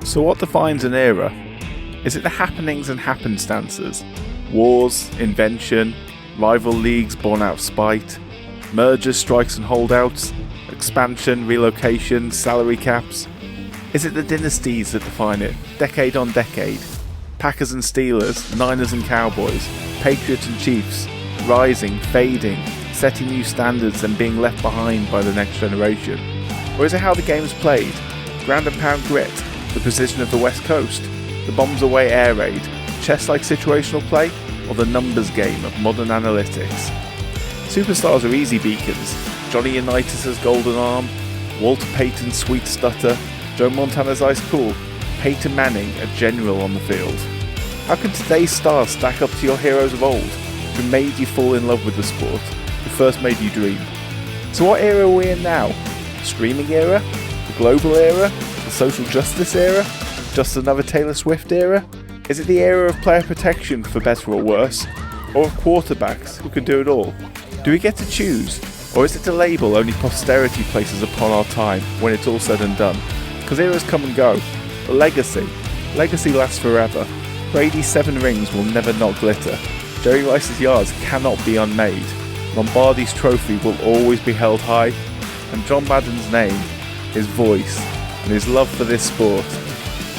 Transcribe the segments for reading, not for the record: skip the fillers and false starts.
So what defines an era? Is it the happenings and happenstances? Wars, invention, rival leagues born out of spite, mergers, strikes and holdouts, expansion, relocation, salary caps? Is it the dynasties that define it, decade on decade? Packers and Steelers, Niners and Cowboys, Patriots and Chiefs, rising, fading, setting new standards and being left behind by the next generation? Or is it how the game is played? Ground and pound grit, the precision of the West Coast, the bombs away air raid, chess-like situational play, or the numbers game of modern analytics? Superstars are easy beacons. Johnny Unitas' golden arm, Walter Payton's sweet stutter, Joe Montana's ice cool, Peyton Manning a general on the field. How can today's stars stack up to your heroes of old, who made you fall in love with the sport, who first made you dream? So what era are we in now? The streaming era? The global era? The social justice era? Just another Taylor Swift era? Is it the era of player protection, for better or worse? Or of quarterbacks who can do it all? Do we get to choose? Or is it a label only posterity places upon our time when it's all said and done? Because eras come and go. But legacy lasts forever. Brady's 7 rings will never not glitter. Jerry Rice's yards cannot be unmade. Lombardi's trophy will always be held high. And John Madden's name, his voice, and his love for this sport,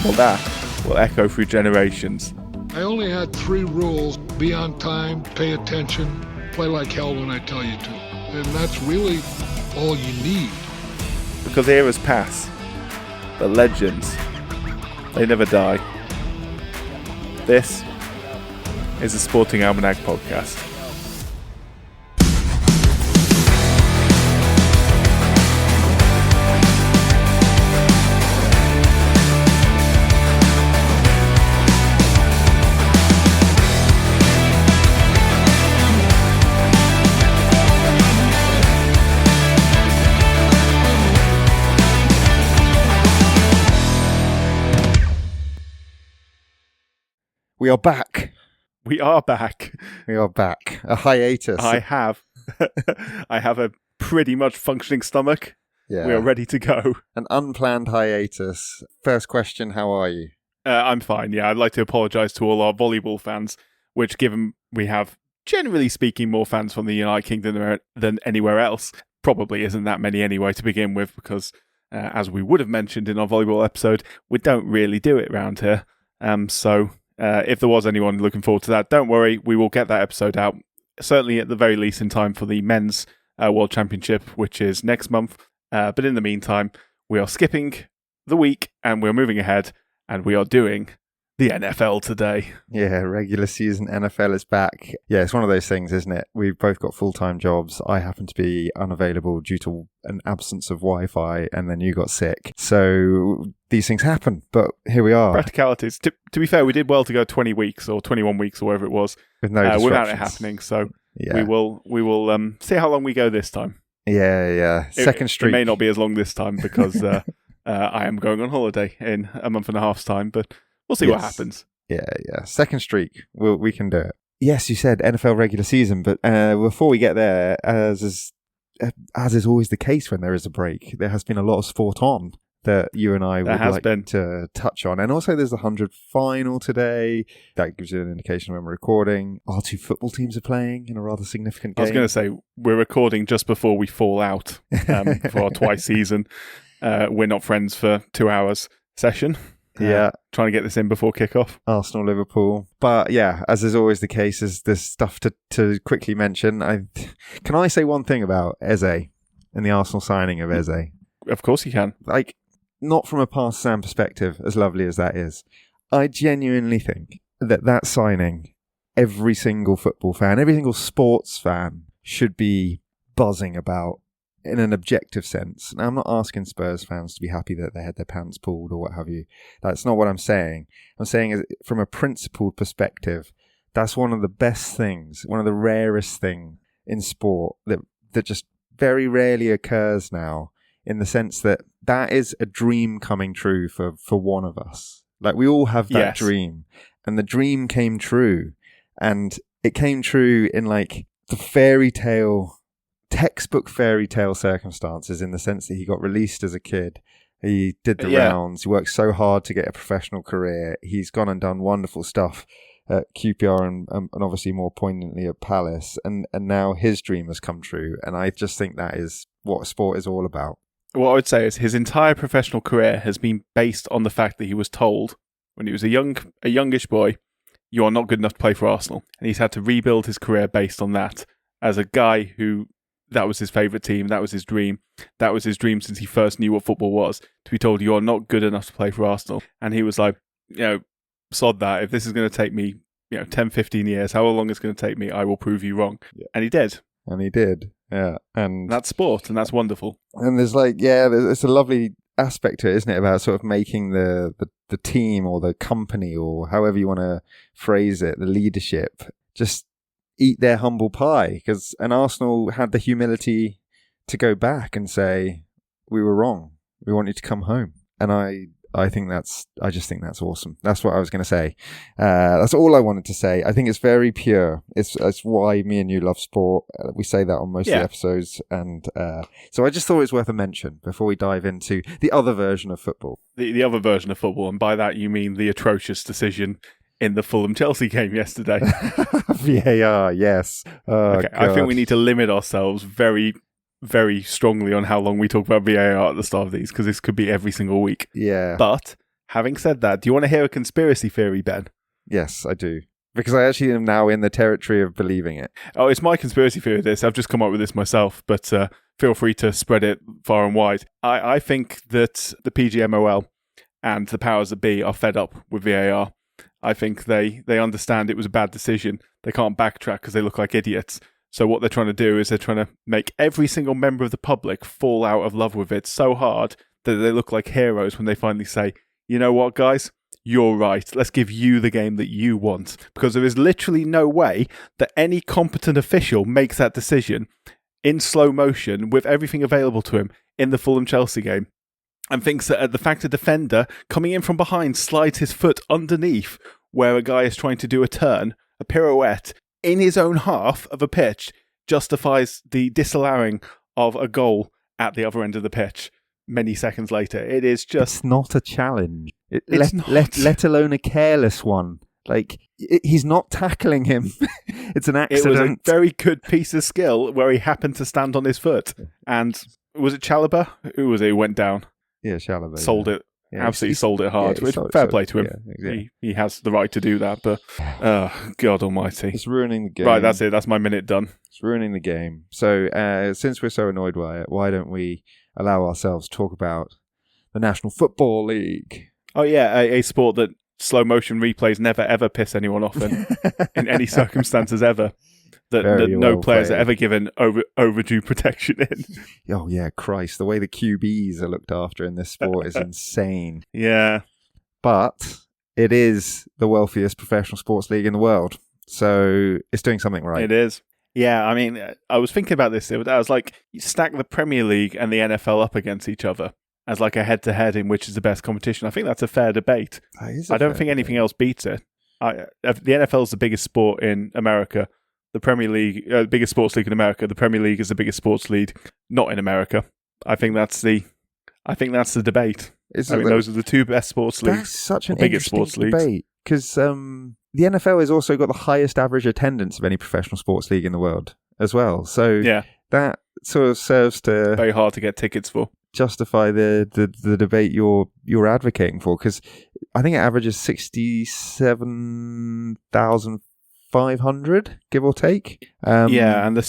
well, that will echo through generations. I only had 3 rules: be on time, pay attention, play like hell when I tell you to. And that's really all you need. Because eras pass, but legends, they never die. This is the Sporting Almanac Podcast. We are back. We are back. We are back. A hiatus. I have a pretty much functioning stomach. Yeah. We are ready to go. An unplanned hiatus. First question, how are you? I'm fine, yeah. I'd like to apologise to all our volleyball fans, which, given we have, generally speaking, more fans from the United Kingdom than anywhere else, probably isn't that many anyway to begin with, because, as we would have mentioned in our volleyball episode, we don't really do it around here. So if there was anyone looking forward to that, don't worry, we will get that episode out, certainly at the very least in time for the Men's World Championship, which is next month. But in the meantime, we are skipping the week and we're moving ahead, and we are doing the NFL today. Yeah, regular season NFL is back. Yeah, it's one of those things, isn't it? We've both got full-time jobs. I happen to be unavailable due to an absence of Wi-Fi, and then you got sick. So these things happen, but here we are. Practicalities. To be fair, we did well to go 20 weeks or 21 weeks or whatever it was with no disruptions. Without it happening. So yeah. we will see how long we go this time. Yeah. Second streak. It may not be as long this time because I am going on holiday in a month and a half's time, but we'll see what happens. Yeah. Second streak. We can do it. Yes, you said NFL regular season, but before we get there, as is always the case when there is a break, there has been a lot of sport on that you and I would like to touch on. And also there's the 100 final today. That gives you an indication when we're recording. Our 2 football teams are playing in a rather significant game. I was going to say, we're recording just before we fall out for our twice season. We're not friends for 2 hours session. Yeah. Trying to get this in before kickoff. Arsenal, Liverpool. But yeah, as is always the case, there's stuff to quickly mention. Can I say one thing about Eze and the Arsenal signing of Eze? Of course you can. Not from a partisan perspective, as lovely as that is. I genuinely think that signing, every single football fan, every single sports fan should be buzzing about in an objective sense. Now, I'm not asking Spurs fans to be happy that they had their pants pulled or what have you. That's not what I'm saying. I'm saying from a principled perspective, that's one of the best things, one of the rarest things in sport that just very rarely occurs now, in the sense that is a dream coming true for one of us. We all have that dream, and the dream came true, and it came true in the textbook fairy tale circumstances, in the sense that he got released as a kid He did the Yeah. rounds. He worked so hard to get a professional career. He's gone and done wonderful stuff at QPR and obviously more poignantly at Palace. And now his dream has come true. And I just think that is what sport is all about. What I would say is his entire professional career has been based on the fact that he was told when he was a youngish boy, you are not good enough to play for Arsenal. And he's had to rebuild his career based on that. As a guy who, that was his favourite team, that was his dream. That was his dream since he first knew what football was, to be told you are not good enough to play for Arsenal. And he was like, sod that. If this is going to take me 10, 15 years, however long it's going to take me, I will prove you wrong. Yeah. And he did. Yeah. And that's sport, and that's wonderful. And there's a lovely aspect to it, isn't it, about sort of making the team or the company or however you want to phrase it, the leadership, just eat their humble pie. And Arsenal had the humility to go back and say, we were wrong. We want you to come home. And I just think that's awesome. That's what I was going to say. That's all I wanted to say. I think it's very pure. It's why me and you love sport. We say that on most of the episodes. And so I just thought it was worth a mention before we dive into the other version of football. The other version of football, and by that you mean the atrocious decision in the Fulham-Chelsea game yesterday. VAR, yes. Okay, I think we need to limit ourselves very, very strongly on how long we talk about VAR at the start of these, because this could be every single week. Yeah. But having said that, do you want to hear a conspiracy theory, Ben? Yes, I do. Because I actually am now in the territory of believing it. Oh, it's my conspiracy theory, this. I've just come up with this myself, but feel free to spread it far and wide. I think that the PGMOL and the powers that be are fed up with VAR. I think they understand it was a bad decision. They can't backtrack because they look like idiots. So what they're trying to do is they're trying to make every single member of the public fall out of love with it so hard that they look like heroes when they finally say, you know what, guys? You're right. Let's give you the game that you want. Because there is literally no way that any competent official makes that decision in slow motion with everything available to him in the Fulham-Chelsea game and thinks that the fact a defender coming in from behind slides his foot underneath where a guy is trying to do a turn, a pirouette, in his own half of a pitch justifies the disallowing of a goal at the other end of the pitch many seconds later. It is just... It's not a challenge. It's not. Let alone a careless one. Like, he's not tackling him. It's an accident. It was a very good piece of skill where he happened to stand on his foot. And was it Chalobah? Who was it who went down? Yeah, Chalobah. Sold it. Yeah, absolutely sold it hard. Which, fair play to him. Yeah, exactly. He has the right to do that, but God almighty. It's ruining the game. Right, that's it. That's my minute done. It's ruining the game. So since we're so annoyed by it, why don't we allow ourselves to talk about the National Football League? Oh yeah, a sport that slow motion replays never ever piss anyone off in any circumstances ever. That no players are ever given overdue protection in. Oh yeah, Christ! The way the QBs are looked after in this sport is insane. Yeah, but it is the wealthiest professional sports league in the world, so it's doing something right. It is. Yeah, I mean, I was thinking about this the other day. I was like, you stack the Premier League and the NFL up against each other as like a head-to-head in which is the best competition. I think that's a fair debate. I don't think anything else beats it. The NFL is the biggest sport in America. The Premier League, biggest sports league in America. The Premier League is the biggest sports league not in America. I think that's the debate. Those are the two best sports leagues. That's such an interesting debate because the NFL has also got the highest average attendance of any professional sports league in the world as well. So yeah, that sort of serves to very hard to get tickets for. Justify the debate you're advocating for, because I think it averages 67,500, give or take. Yeah, and the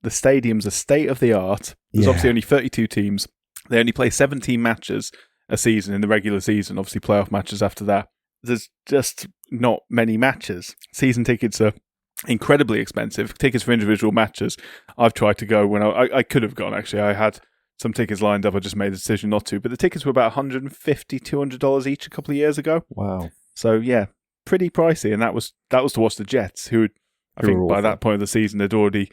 stadiums are state of the art. There's obviously only 32 teams. They only play 17 matches a season in the regular season. Obviously, playoff matches after that. There's just not many matches. Season tickets are incredibly expensive. Tickets for individual matches. I've tried to go when I could have gone. Actually, I had some tickets lined up. I just made the decision not to. But the tickets were about $150, $200 each a couple of years ago. Wow. So yeah, pretty pricey. And that was to watch the Jets, who I think by that point of the season had already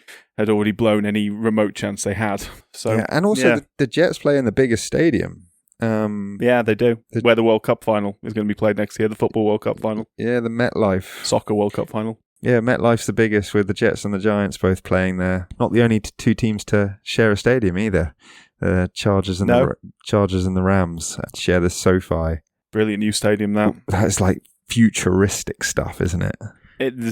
blown any remote chance they had. So yeah, and also the Jets play in the biggest stadium. Yeah, they do. Where the World Cup final is going to be played next year, the Football World Cup final. Yeah, the MetLife Soccer World Cup final. Yeah, MetLife's the biggest, with the Jets and the Giants both playing there. Not the only two teams to share a stadium either. Chargers and No. Chargers and the Rams share the SoFi. Brilliant new stadium now. That's like futuristic stuff, isn't it?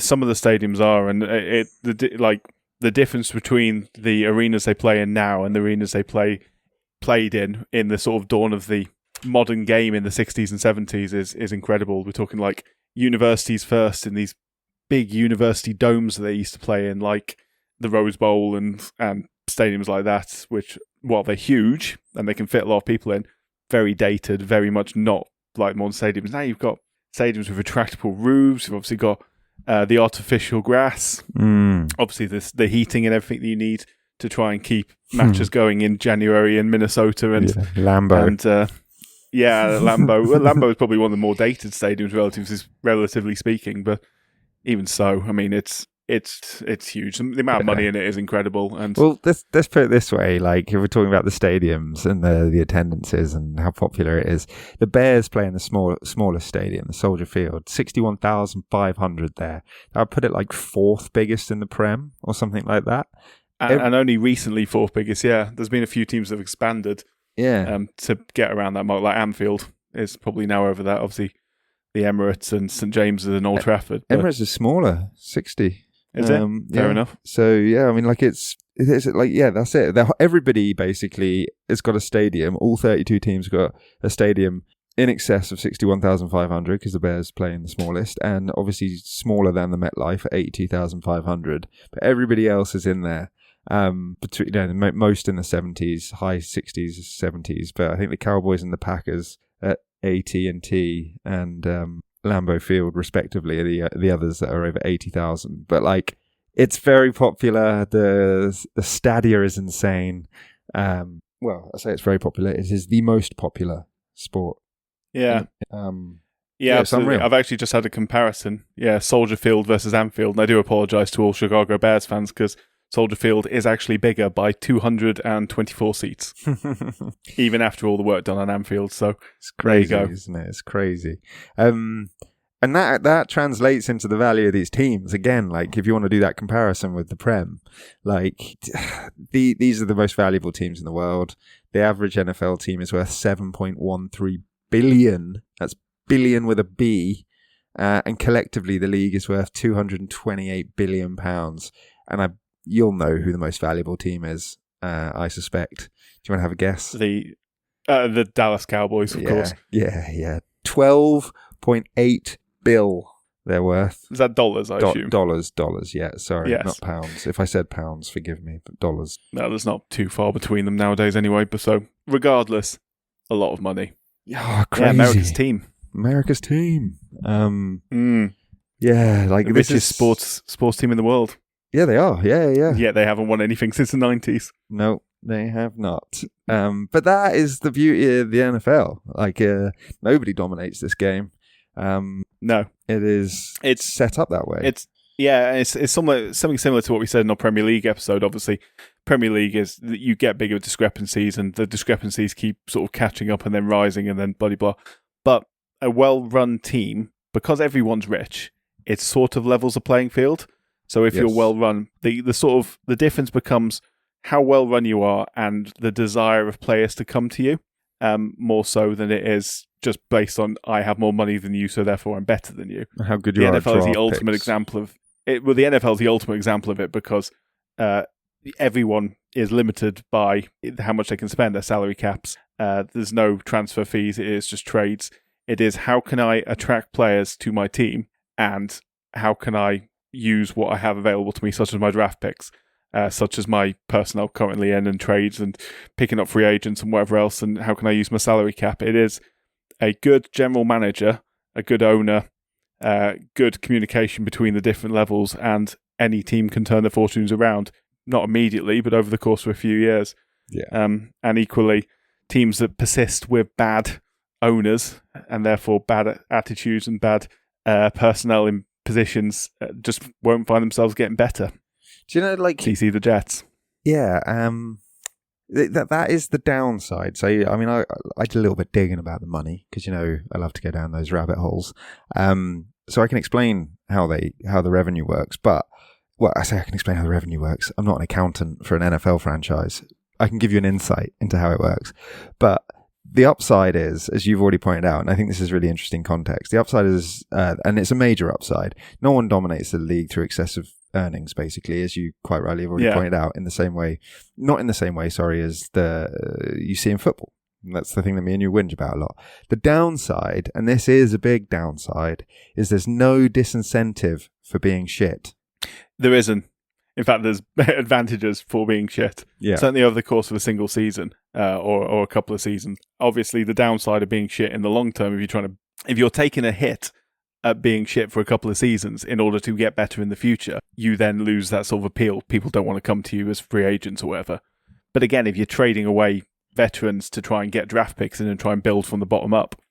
Some of the stadiums are, and the difference between the arenas they play in now and the arenas they played in the sort of dawn of the modern game in the 60s and 70s is incredible. We're talking like universities first in these big university domes that they used to play in, like the Rose Bowl and stadiums like that, which, while they're huge and they can fit a lot of people in, very dated, very much not like modern stadiums. Now you've got stadiums with retractable roofs. You've obviously got the artificial grass. Obviously, the heating and everything that you need to try and keep matches going in January in Minnesota and Lambeau. And Lambeau. Well, Lambeau is probably one of the more dated stadiums, relatively speaking. But even so, I mean, it's huge. The amount of money in it is incredible. And well, let's put it this way: like, if we're talking about the stadiums and the attendances and how popular it is, the Bears play in the smallest stadium, the Soldier Field, 61,500 there. I'd put it like fourth biggest in the Prem or something like that. And only recently fourth biggest. Yeah, there's been a few teams that have expanded. Yeah, to get around that mark, like Anfield is probably now over that. Obviously, the Emirates and St James's and Old Trafford. Emirates is smaller, 60. Is it? Fair enough. So yeah, I mean, like it's like, yeah, that's it. Everybody basically has got a stadium. All 32 teams got a stadium in excess of 61,500 because the Bears play in the smallest, and obviously smaller than the MetLife at 82,500. But everybody else is in there. Between most in the 70s, high 60s, 70s. But I think the Cowboys and the Packers at AT&T and Lambeau Field, respectively, are the others that are over 80,000. But like, it's very popular. The stadia is insane. Well, I say it's very popular. It is the most popular sport. Yeah. Yeah, absolutely. I've actually just had a comparison. Yeah, Soldier Field versus Anfield. And I do apologise to all Chicago Bears fans because Soldier Field is actually bigger by 224 seats, even after all the work done on Anfield. So it's crazy, there you go. Isn't it? It's crazy. And that translates into the value of these teams. Again, like, if you want to do that comparison with the Prem, like, these are the most valuable teams in the world. The average NFL team is worth $7.13 billion. That's billion with a B. And collectively, the league is worth £228 billion. And you'll know who the most valuable team is, I suspect. Do you want to have a guess? The Dallas Cowboys, of course. Yeah. 12.8 bill they're worth. Is that dollars, I assume? Dollars, yeah. Sorry, yes. Not pounds. If I said pounds, forgive me, but dollars. No, there's not too far between them nowadays anyway. But so, regardless, a lot of money. Oh, crazy. Yeah, America's team. Yeah, like the richest sports team in the world. Yeah, they are. Yeah. Yeah, they haven't won anything since the 90s. No, they have not. But that is the beauty of the NFL. Like, nobody dominates this game. No, it's set up that way. It's something similar to what we said in our Premier League episode. Obviously, Premier League is that you get bigger discrepancies, and the discrepancies keep sort of catching up and then rising and then blah blah. But a well-run team, because everyone's rich, it sort of levels the playing field. So if you're well run, the difference becomes how well run you are and the desire of players to come to you, more so than it is just based on I have more money than you, so therefore I'm better than you. How good you are. The NFL is the ultimate example of it. Well, the NFL is the ultimate example of it because everyone is limited by how much they can spend, their salary caps. There's no transfer fees. It is just trades. It is how can I attract players to my team, and how can I use what I have available to me, such as my draft picks, such as my personnel currently in and trades and picking up free agents and whatever else, and how can I use my salary cap. It is a good general manager, a good owner, good communication between the different levels, and any team can turn their fortunes around, not immediately, but over the course of a few years. Yeah. And equally, teams that persist with bad owners and therefore bad attitudes and bad personnel in positions just won't find themselves getting better. Do you know, like, CC the Jets? Yeah, that is the downside. So, I mean, I did a little bit digging about the money because, you know, I love to go down those rabbit holes. So I can explain how the revenue works. But, well, I say I can explain how the revenue works. I'm not an accountant for an NFL franchise. I can give you an insight into how it works. But the upside is, as you've already pointed out, and I think this is really interesting context, the upside is, and it's a major upside, no one dominates the league through excessive earnings, basically, as you quite rightly have already pointed out, not in the same way, as you see in football. And that's the thing that me and you whinge about a lot. The downside, and this is a big downside, is there's no disincentive for being shit. There isn't. In fact, there's advantages for being shit. Yeah. Certainly over the course of a single season or a couple of seasons. Obviously, the downside of being shit in the long term, if you're taking a hit at being shit for a couple of seasons in order to get better in the future, you then lose that sort of appeal. People don't want to come to you as free agents or whatever. But again, if you're trading away veterans to try and get draft picks in and try and build from the bottom up,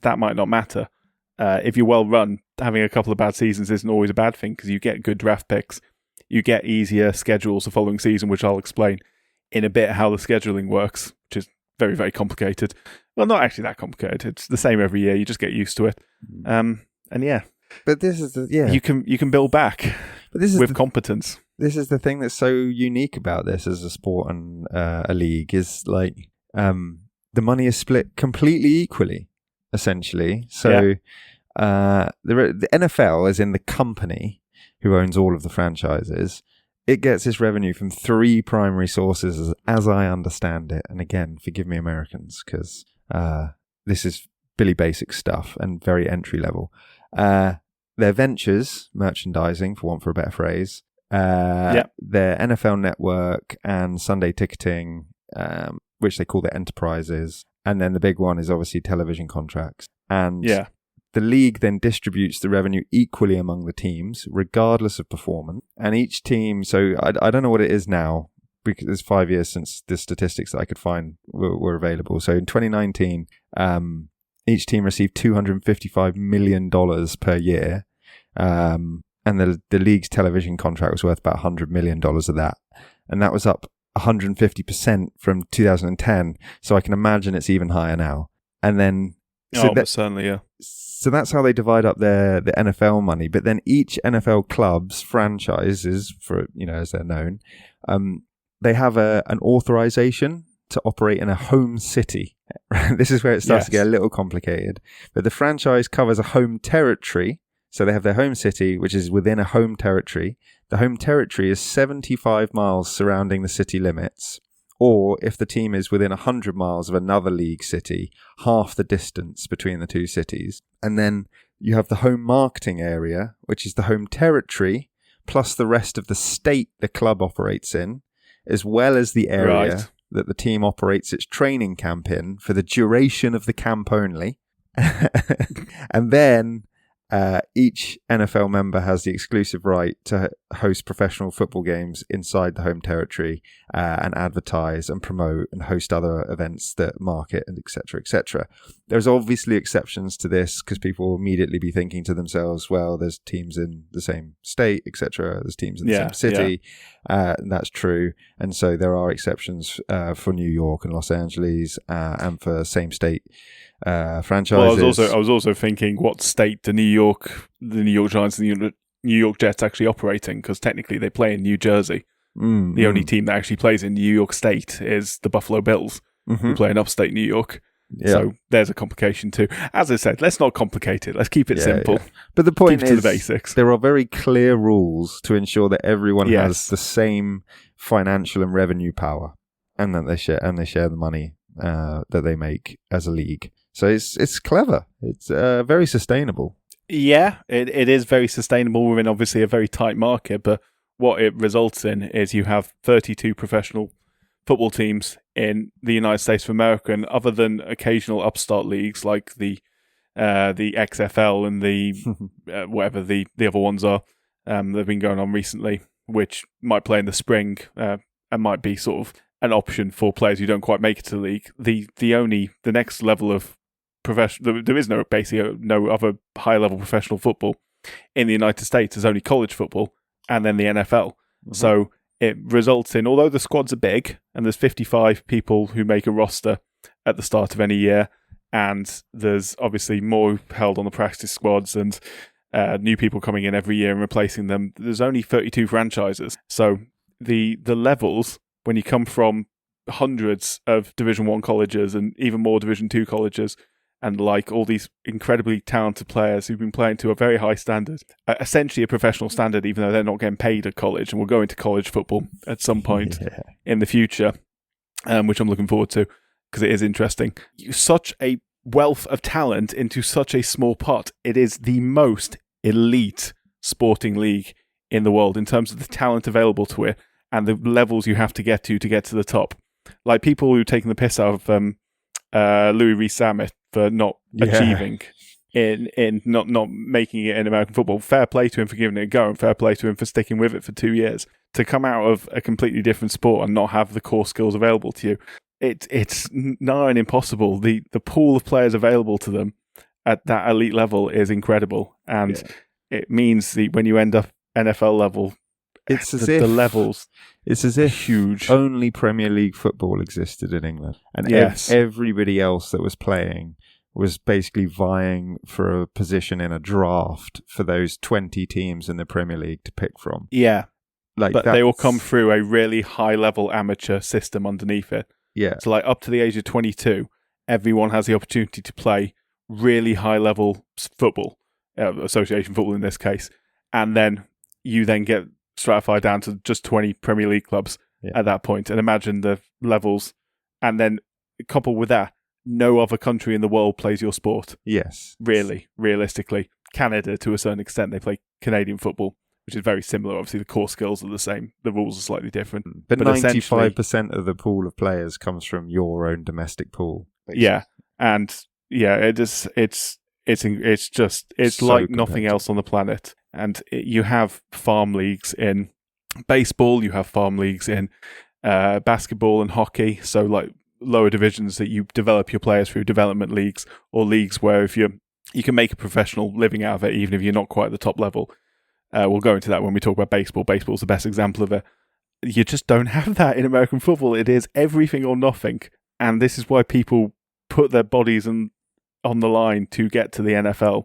that might not matter. If you're well run, having a couple of bad seasons isn't always a bad thing because you get good draft picks. You get easier schedules the following season, which I'll explain in a bit how the scheduling works, which is very, very complicated. Well, not actually that complicated. It's the same every year. You just get used to it. And yeah. But this is you can build back with competence. This is the thing that's so unique about this as a sport and a league is like the money is split completely equally, essentially. So the NFL, as in the company who owns all of the franchises, it gets its revenue from three primary sources, as I understand it. And again, forgive me, Americans, because this is Billy Basic stuff and very entry level. Their ventures, merchandising, for want for a better phrase, their NFL network and Sunday ticketing, which they call their enterprises. And then the big one is obviously television contracts. And the league then distributes the revenue equally among the teams, regardless of performance. And each team, so I don't know what it is now, because it's 5 years since the statistics that I could find were available. So in 2019, each team received $255 million per year. And the league's television contract was worth about $100 million of that. And that was up 150% from 2010. So I can imagine it's even higher now. And then... certainly, yeah. So that's how they divide up the NFL money. But then each NFL club's franchises, for as they're known, they have an authorization to operate in a home city. This is where it starts to get a little complicated. But the franchise covers a home territory. So they have their home city, which is within a home territory. The home territory is 75 miles surrounding the city limits. Or if the team is within 100 miles of another league city, half the distance between the two cities. And then you have the home marketing area, which is the home territory, plus the rest of the state the club operates in, as well as the area that the team operates its training camp in for the duration of the camp only. And then each NFL member has the exclusive right to host professional football games inside the home territory and advertise and promote and host other events that market and etc. etc. There's obviously exceptions to this because people will immediately be thinking to themselves, well, there's teams in the same state, etc. There's teams in the same city. And that's true. And so there are exceptions for New York and Los Angeles and for same state franchises. Well, I was also thinking, what state the New York Giants and the New York Jets actually operating? Because technically they play in New Jersey. The only team that actually plays in New York State is the Buffalo Bills, who play in upstate New York. Yeah. So there's a complication too. As I said, let's not complicate it. Let's keep it simple. Yeah. But the point is, to the basics. There are very clear rules to ensure that everyone has the same financial and revenue power, and that they share the money that they make as a league. So it's clever. It's very sustainable. Yeah, it is very sustainable within obviously a very tight market. But what it results in is you have 32 professional football teams in the United States of America, and other than occasional upstart leagues like the XFL and the whatever the other ones are that have been going on recently, which might play in the spring and might be sort of an option for players who don't quite make it to the league. The next level of professional, there is basically no other high level professional football in the United States. There's only college football and then the NFL. So it results in, although the squads are big and there's 55 people who make a roster at the start of any year, and there's obviously more held on the practice squads and new people coming in every year and replacing them, there's only 32 franchises. So the levels, when you come from hundreds of Division 1 colleges and even more Division 2 colleges, and like all these incredibly talented players who've been playing to a very high standard, essentially a professional standard, even though they're not getting paid at college, and will go into college football at some point in the future, which I'm looking forward to because it is interesting. Such a wealth of talent into such a small pot. It is the most elite sporting league in the world in terms of the talent available to it and the levels you have to get to the top. Like people who are taking the piss out of Louis Rees-Zammit for not achieving in not making it in American football. Fair play to him for giving it a go, and fair play to him for sticking with it for 2 years. To come out of a completely different sport and not have the core skills available to you, it's nigh on impossible. The pool of players available to them at that elite level is incredible, and it means that when you end up NFL level, it's as the levels. It's as if huge. Only Premier League football existed in England, and everybody else that was playing was basically vying for a position in a draft for those 20 teams in the Premier League to pick from. Yeah, but they all come through a really high-level amateur system underneath it. Yeah. So like up to the age of 22, everyone has the opportunity to play really high-level football, association football in this case, and then you then get stratified down to just 20 Premier League clubs at that point. And imagine the levels, and then coupled with that, no other country in the world plays your sport. Yes. Really, realistically. Canada, to a certain extent, they play Canadian football, which is very similar. Obviously, the core skills are the same. The rules are slightly different. But 95% of the pool of players comes from your own domestic pool. Basically. Yeah. And it's so like nothing else on the planet. And you have farm leagues in baseball, you have farm leagues in basketball and hockey. So like lower divisions that you develop your players through, development leagues, or leagues where if you can make a professional living out of it, even if you're not quite at the top level. We'll go into that when we talk about baseball. Baseball's the best example of it. You just don't have that in American football. It is everything or nothing. And this is why people put their bodies on the line to get to the NFL,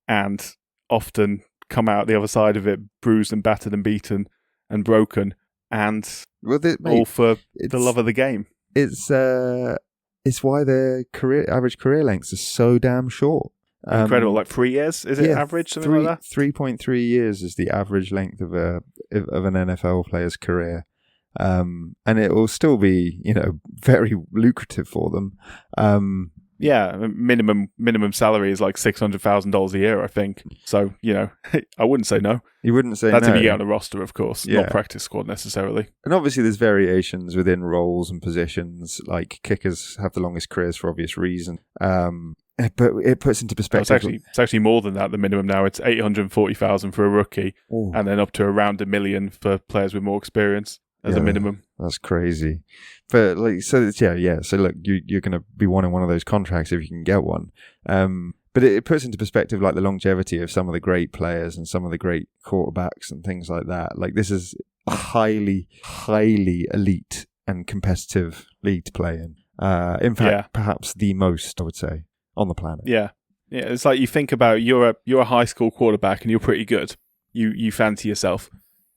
and often come out the other side of it bruised and battered and beaten and broken, and all for the love of the game. It's why their average career lengths are so damn short. Incredible, like 3 years, is it average? Something like that. 3.3 years is the average length of an NFL player's career, and it will still be very lucrative for them. Minimum salary is like $600,000 a year, I think. So I wouldn't say no. You wouldn't say that's no. If you get on a roster, of course, not practice squad necessarily. And obviously, there's variations within roles and positions. Like kickers have the longest careers for obvious reason. But it puts into perspective. It's actually more than that. The minimum now, it's $840,000 for a rookie, and then up to around $1 million for players with more experience as a minimum. That's crazy. But So look, you're going to be wanting one of those contracts if you can get one. But it puts into perspective like the longevity of some of the great players and some of the great quarterbacks and things like that. Like this is a highly, highly elite and competitive league to play in. In fact, perhaps the most, I would say, on the planet. Yeah. It's like you think about you're a high school quarterback and you're pretty good. You fancy yourself.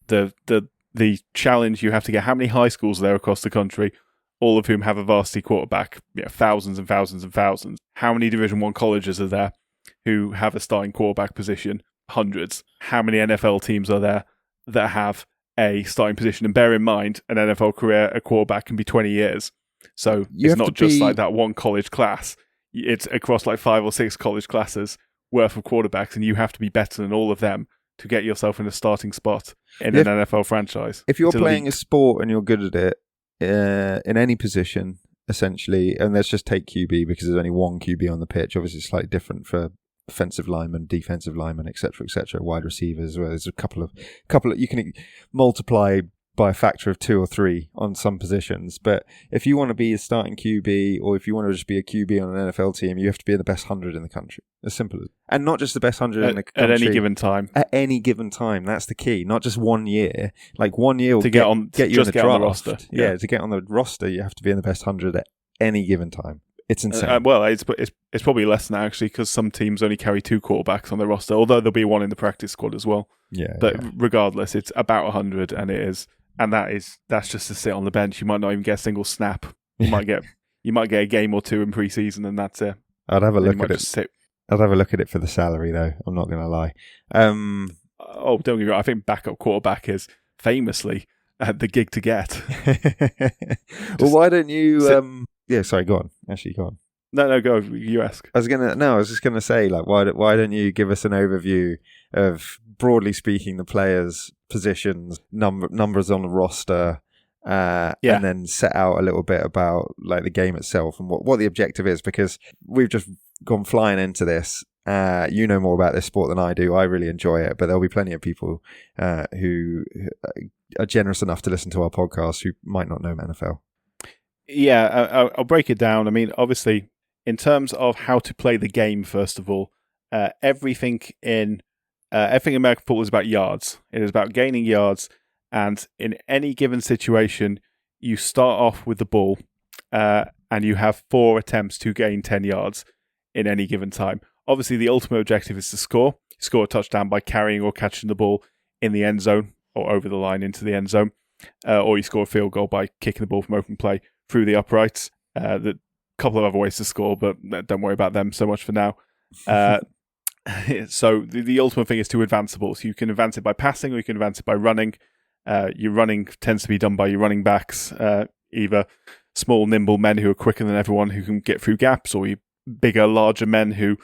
The challenge you have to get. How many high schools are there across the country, all of whom have a varsity quarterback? Thousands and thousands and thousands. How many Division 1 colleges are there who have a starting quarterback position? Hundreds. How many NFL teams are there that have a starting position? And bear in mind, an NFL career, a quarterback can be 20 years. So it's not just like that one college class. It's across like 5 or 6 college classes worth of quarterbacks, and you have to be better than all of them to get yourself in a starting spot in an NFL franchise. If you're playing a sport and you're good at it, in any position, essentially, and let's just take QB because there's only one QB on the pitch. Obviously, it's slightly different for offensive linemen, defensive linemen, etc., wide receivers, where there's a couple of you can multiply by a factor of 2 or 3 on some positions. But if you want to be a starting QB, or if you want to just be a QB on an NFL team, you have to be in the best 100 in the country. As simple as, and not just the best 100 in the country. At any given time. At any given time. That's the key. Not just 1 year. Like 1 year will get you in the draft. On the roster. Yeah, to get on the roster, you have to be in the best 100 at any given time. It's insane. Well, it's probably less than that, actually, because some teams only carry 2 quarterbacks on their roster, although there'll be one in the practice squad as well. Yeah. But regardless, it's about 100, and it is and that's just to sit on the bench. You might not even get a single snap. You might get a game or two in pre-season, and that's it. I'd have a look at it. I'd have a look at it for the salary, though. I'm not going to lie. Don't get me wrong. I think backup quarterback is famously the gig to get. Well, why don't you? Yeah, sorry. Go on. Actually, go on. No, go. You ask. I was just gonna say, like, why don't you give us an overview of, broadly speaking, the players' positions, numbers on the roster, and then set out a little bit about like the game itself and what the objective is, because we've just gone flying into this. You know more about this sport than I do. I really enjoy it, but there'll be plenty of people who are generous enough to listen to our podcast who might not know NFL. Yeah, I'll break it down. I mean, obviously, in terms of how to play the game, first of all, everything in American football is about yards. It is about gaining yards, and in any given situation, you start off with the ball, and you have 4 attempts to gain 10 yards in any given time. Obviously, the ultimate objective is to score. You score a touchdown by carrying or catching the ball in the end zone or over the line into the end zone, or you score a field goal by kicking the ball from open play through the uprights. The couple of other ways to score, but don't worry about them so much for now. So the ultimate thing is to advance the ball. So you can advance it by passing, or you can advance it by running. Your running tends to be done by your running backs, either small, nimble men who are quicker than everyone who can get through gaps, or you bigger, larger men who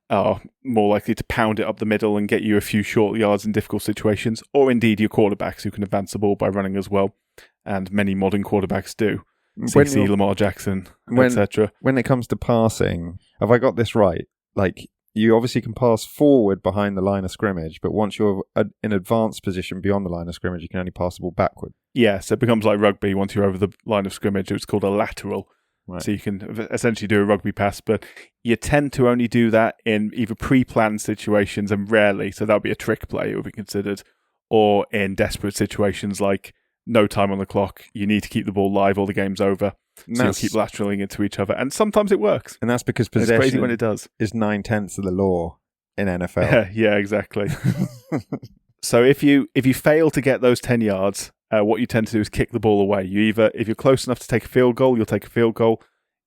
are more likely to pound it up the middle and get you a few short yards in difficult situations, or indeed your quarterbacks who can advance the ball by running as well, and many modern quarterbacks do. CC, Lamar Jackson, etc. When it comes to passing, have I got this right? Like, you obviously can pass forward behind the line of scrimmage, but once you're in advanced position beyond the line of scrimmage, you can only pass the ball backward. Yes, it becomes like rugby. Once you're over the line of scrimmage, it's called a lateral. Right. So you can essentially do a rugby pass, but you tend to only do that in either pre-planned situations, and rarely, so that would be a trick play, it would be considered, or in desperate situations like no time on the clock, you need to keep the ball live or the game's over. So you'll keep lateraling into each other, and sometimes it works. And that's because possession it's crazy when it does. Is 9/10 of the law in NFL. Yeah, exactly. So if you fail to get those 10 yards, what you tend to do is kick the ball away. If you're close enough to take a field goal, you'll take a field goal.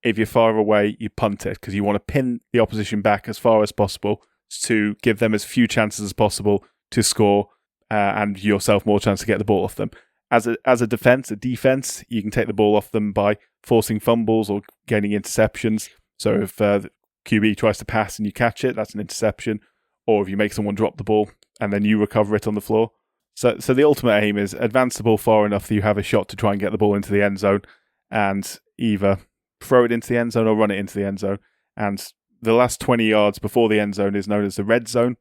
If you're far away, you punt it, because you want to pin the opposition back as far as possible to give them as few chances as possible to score, and yourself more chance to get the ball off them. As a defense, you can take the ball off them by forcing fumbles or gaining interceptions. So if the QB tries to pass and you catch it, that's an interception. Or if you make someone drop the ball and then you recover it on the floor. So the ultimate aim is advance the ball far enough that you have a shot to try and get the ball into the end zone, and either throw it into the end zone or run it into the end zone. And the last 20 yards before the end zone is known as the red zone.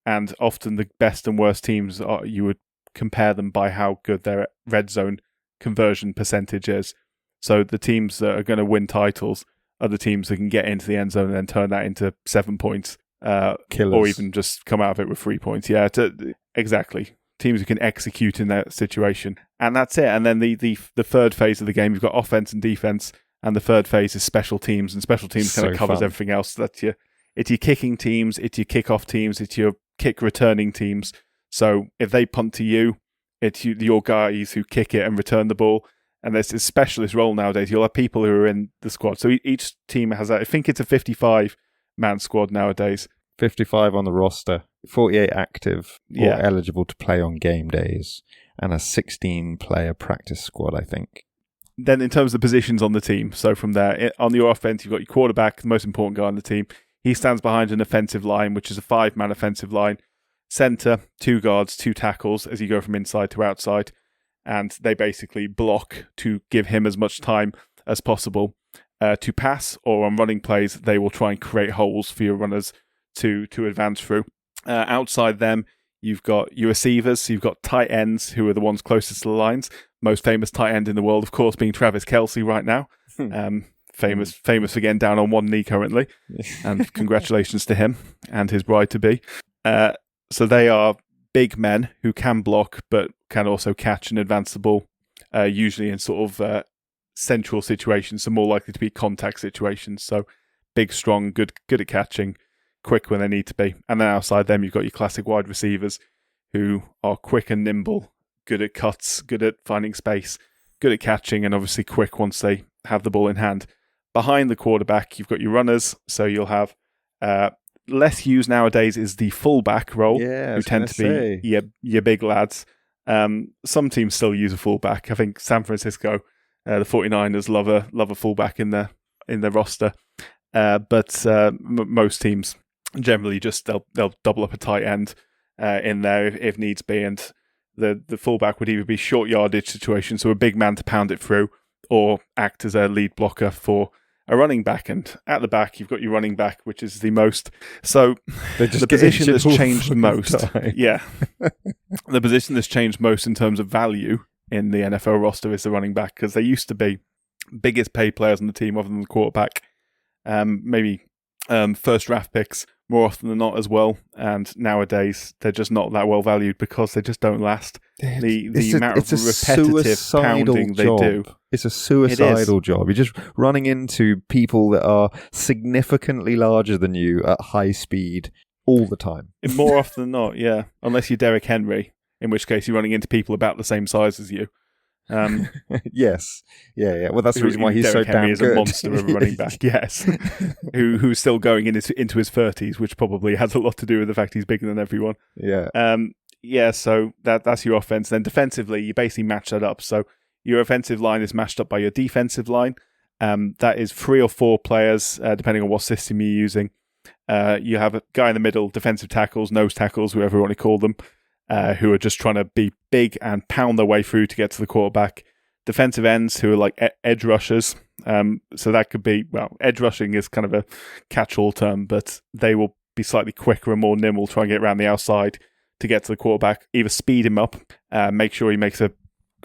And often the best and worst teams, you would compare them by how good their red zone conversion percentage is. So the teams that are going to win titles are the teams that can get into the end zone and then turn that into 7 points, or even just come out of it with 3 points. Yeah, exactly. Teams who can execute in that situation, and that's it. And then the third phase of the game, you've got offense and defense, and the third phase is special teams, and special teams kind of covers everything else. It's your kicking teams, it's your kickoff teams, it's your kick returning teams. So if they punt to you, it's your guys who kick it and return the ball. And there's this specialist role nowadays. You'll have people who are in the squad. So each team has I think it's a 55-man squad nowadays. 55 on the roster, 48 active or eligible to play on game days, and a 16-player practice squad, I think. Then in terms of the positions on the team, so from there, on your offense, you've got your quarterback, the most important guy on the team. He stands behind an offensive line, which is a 5-man offensive line. Center, 2 guards, 2 tackles as you go from inside to outside. And they basically block to give him as much time as possible to pass, or on running plays, they will try and create holes for your runners to advance through. Outside them, you've got your receivers, so you've got tight ends who are the ones closest to the lines. Most famous tight end in the world, of course, being Travis Kelce right now. Famous for getting down on one knee currently. And congratulations to him and his bride-to-be. So they are big men who can block, but can also catch and advance the ball, usually in sort of central situations, so more likely to be contact situations. So big, strong, good at catching, quick when they need to be. And then outside them, you've got your classic wide receivers who are quick and nimble, good at cuts, good at finding space, good at catching, and obviously quick once they have the ball in hand. Behind the quarterback, you've got your runners, so you'll have less used nowadays is the fullback role, who tend to be your big lads. Some teams still use a fullback. I think San Francisco, the 49ers love a fullback in their roster, but most teams generally just they'll double up a tight end in there if needs be, and the fullback would either be short yardage situation, so a big man to pound it through, or act as a lead blocker for a running back. And at the back, you've got your running back, which is the most. So the position that's changed most, the position that's changed most in terms of value in the NFL roster is the running back, because they used to be biggest paid players on the team other than the quarterback. Maybe first draft picks more often than not as well, and nowadays they're just not that well valued because they just don't last. The amount of repetitive pounding they do. It's a suicidal job. You're just running into people that are significantly larger than you at high speed all the time. More often than not, yeah. Unless you're Derrick Henry, in which case you're running into people about the same size as you. Yes. Yeah. Well, that's the reason why he's Derrick so Henry damn is good. a monster of a running back, yes. Who's still going into his 30s, which probably has a lot to do with the fact he's bigger than everyone. Yeah. So that's your offense. Then defensively, you basically match that up. So your offensive line is matched up by your defensive line. That is 3 or 4 players, depending on what system you're using. You have a guy in the middle, defensive tackles, nose tackles, whoever you want to call them, who are just trying to be big and pound their way through to get to the quarterback. Defensive ends who are like edge rushers. So that could be, edge rushing is kind of a catch-all term, but they will be slightly quicker and more nimble, try and get around the outside to get to the quarterback, either speed him up, make sure he makes a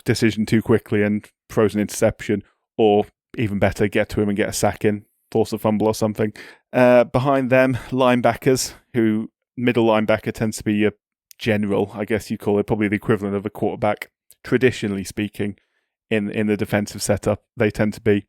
decision too quickly and throws an interception, or even better, get to him and get a sack in, force a fumble or something. Behind them, linebackers, who middle linebacker tends to be your general, I guess you call it, probably the equivalent of a quarterback, traditionally speaking, in the defensive setup. They tend to be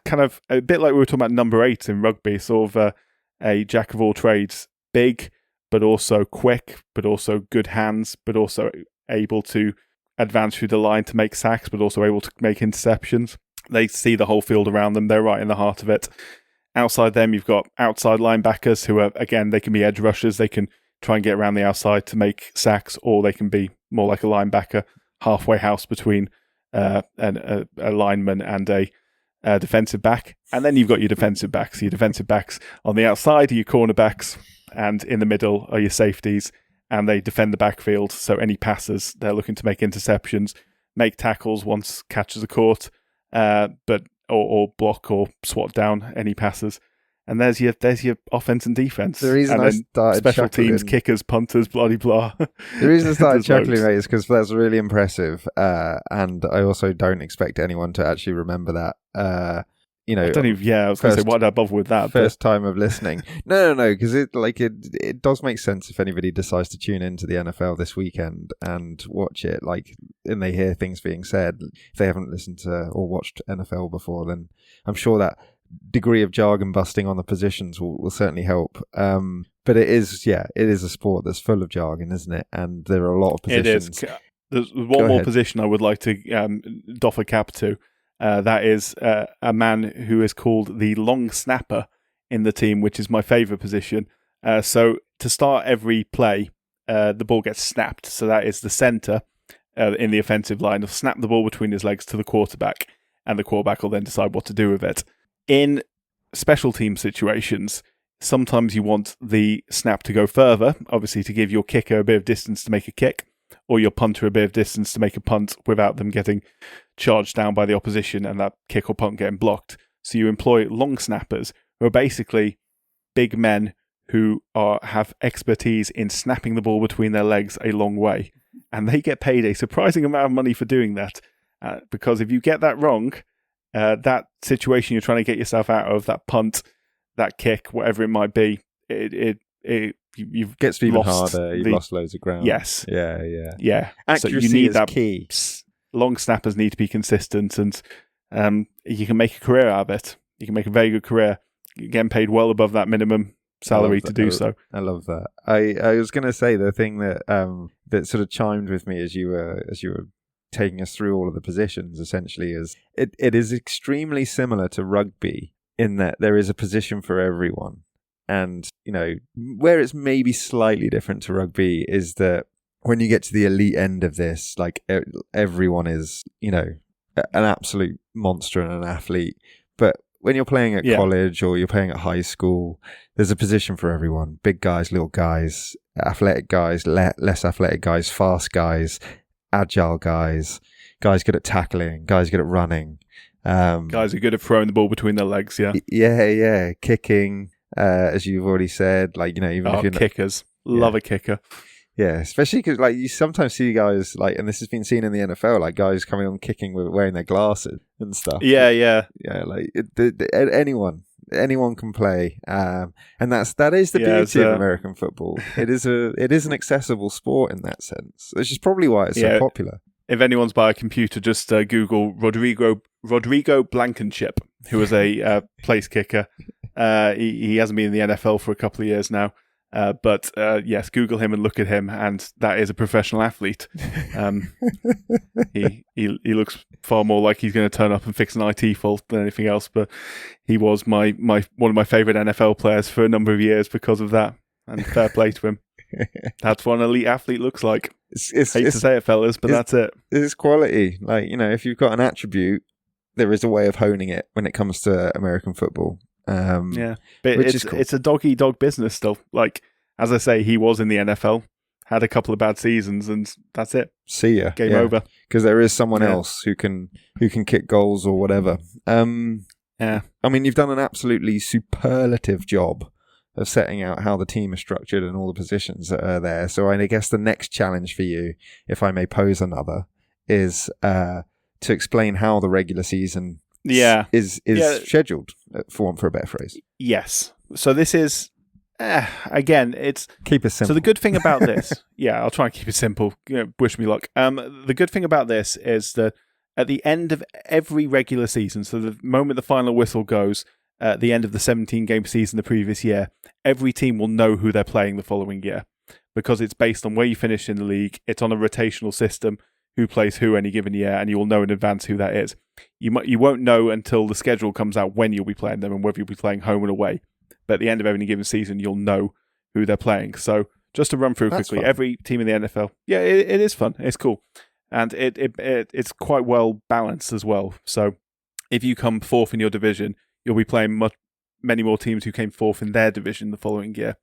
kind of a bit like we were talking about number 8 in rugby, sort of a jack of all trades, big, but also quick, but also good hands, but also able to advance through the line to make sacks, but also able to make interceptions. They see the whole field around them. They're right in the heart of it. Outside them, you've got outside linebackers who are, again, they can be edge rushers. They can try and get around the outside to make sacks, or they can be more like a linebacker, halfway house between a lineman and a defensive back. And then you've got your defensive backs. Your defensive backs on the outside are your cornerbacks, and in the middle are your safeties, and they defend the backfield. So any passers, they're looking to make interceptions, make tackles once catches are caught, or block or swat down any passers. And there's your offense and defense. The reason and I started special chuckling, teams, kickers, punters, blah blah. The reason I started There's chuckling, loads. mate, is because that's really impressive, and I also don't expect anyone to actually remember that. I don't even. I was going to say, why did I bother with that? First time of listening. No, because it does make sense if anybody decides to tune into the NFL this weekend and watch it, and they hear things being said. If they haven't listened to or watched NFL before, then I'm sure that degree of jargon busting on the positions will certainly help. But it is a sport that's full of jargon, isn't it? And there are a lot of positions. It is. There's one more position I would like to doff a cap to. That is a man who is called the long snapper in the team, which is my favourite position. So to start every play, the ball gets snapped. So that is the centre in the offensive line will snap the ball between his legs to the quarterback, and the quarterback will then decide what to do with it. In special team situations, sometimes you want the snap to go further, obviously to give your kicker a bit of distance to make a kick, or your punter a bit of distance to make a punt without them getting charged down by the opposition and that kick or punt getting blocked. So you employ long snappers, who are basically big men who have expertise in snapping the ball between their legs a long way. And they get paid a surprising amount of money for doing that. Because if you get that wrong, that situation you're trying to get yourself out of, that punt, that kick, whatever it might be, you've gets even lost harder. You've lost loads of ground. Yes. Yeah. Accuracy so you need is that key. Long snappers need to be consistent, and you can make a career out of it. You can make a very good career. You're getting paid well above that minimum salary to do so. I love that. I was going to say the thing that that sort of chimed with me as you were taking us through all of the positions. Essentially, is it is extremely similar to rugby in that there is a position for everyone, and where it's maybe slightly different to rugby is that when you get to the elite end of this, like everyone is an absolute monster and an athlete, but when you're playing at college or you're playing at high school, there's a position for everyone. Big guys, little guys, athletic guys, less athletic guys, fast guys, agile guys good at tackling, guys good at running. Guys are good at throwing the ball between their legs, Yeah. Kicking, as you've already said, even if you're kickers. Love a kicker. Yeah, especially because you sometimes see guys and this has been seen in the NFL, guys coming on kicking with wearing their glasses and stuff. Yeah. Anyone can play, and that is the beauty of American football. It is an accessible sport in that sense, which is probably why it's so popular. If anyone's by a computer, just Google Rodrigo Blankenship, who was a place kicker. He hasn't been in the NFL for a couple of years now. But yes, Google him and look at him, and that is a professional athlete. He looks far more like he's going to turn up and fix an IT fault than anything else. But he was one of my favourite NFL players for a number of years because of that. And fair play to him. That's what an elite athlete looks like. Hate to say it, fellas, but that's it. It's quality. If you've got an attribute, there is a way of honing it when it comes to American football. But it's a dog-eat-dog business still. As I say, he was in the NFL, had a couple of bad seasons, and that's it. See ya. Game over. Because there is someone else who can kick goals or whatever. I mean, you've done an absolutely superlative job of setting out how the team is structured and all the positions that are there. So I guess the next challenge for you, if I may pose another, is to explain how the regular season is scheduled, for a better phrase. Yes. So this is, again, it's... Keep it simple. So the good thing about this... I'll try and keep it simple. Wish me luck. The good thing about this is that at the end of every regular season, so the moment the final whistle goes, at the end of the 17-game season the previous year, every team will know who they're playing the following year because it's based on where you finish in the league. It's on a rotational system, who plays who any given year, and you will know in advance who that is. You won't know until the schedule comes out when you'll be playing them and whether you'll be playing home and away. But at the end of any given season, you'll know who they're playing. So just to run through quickly, every team in the NFL, it is fun. It's cool. And it's quite well balanced as well. So if you come fourth in your division, you'll be playing many more teams who came fourth in their division the following year.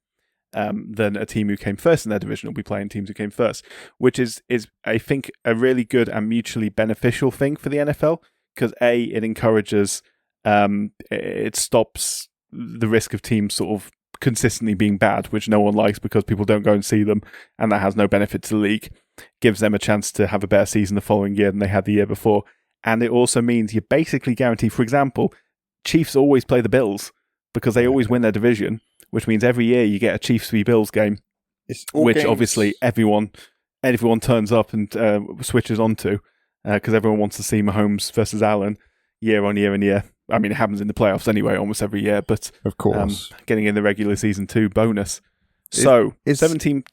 Than a team who came first in their division will be playing teams who came first, which is I think a really good and mutually beneficial thing for the NFL because it encourages, it stops the risk of teams sort of consistently being bad, which no one likes because people don't go and see them, and that has no benefit to the league. Gives them a chance to have a better season the following year than they had the year before, and it also means you're basically guaranteed. For example, Chiefs always play the Bills because they always win their division. Which means every year you get a Chiefs v Bills game, which games. Obviously everyone turns up and switches onto because everyone wants to see Mahomes versus Allen year on year and year. I mean, it happens in the playoffs anyway, almost every year, but of course, getting in the regular season too, bonus. So 17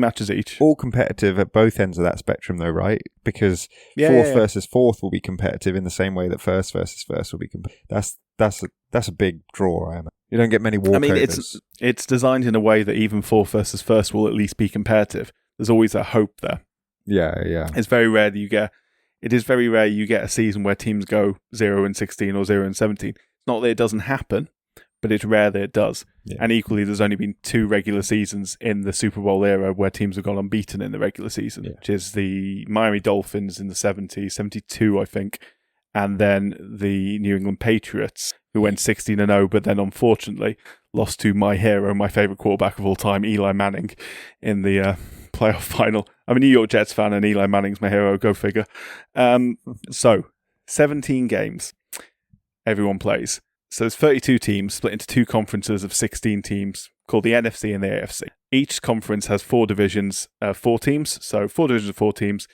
matches each. All competitive at both ends of that spectrum, though, right? Because fourth versus fourth will be competitive in the same way that first versus first will be competitive. That's a big draw, I am. You don't get many walkovers. I mean, it's designed in a way that even fourth versus first will at least be competitive. There's always a hope there. Yeah. It's very rare that you get. It is very rare you get a season where teams go 0-16 or 0-17. It's not that it doesn't happen, but it's rare that it does. Yeah. And equally, there's only been 2 regular seasons in the Super Bowl era where teams have gone unbeaten in the regular season, which is the Miami Dolphins in the 70s, 72, I think, and then the New England Patriots, who went 16-0, but then unfortunately lost to my hero, my favourite quarterback of all time, Eli Manning, in the playoff final. I'm a New York Jets fan, and Eli Manning's my hero, go figure. So, 17 games, everyone plays. So there's 32 teams split into 2 conferences of 16 teams called the NFC and the AFC. Each conference has 4 divisions, 4 teams. So 4 divisions of 4 teams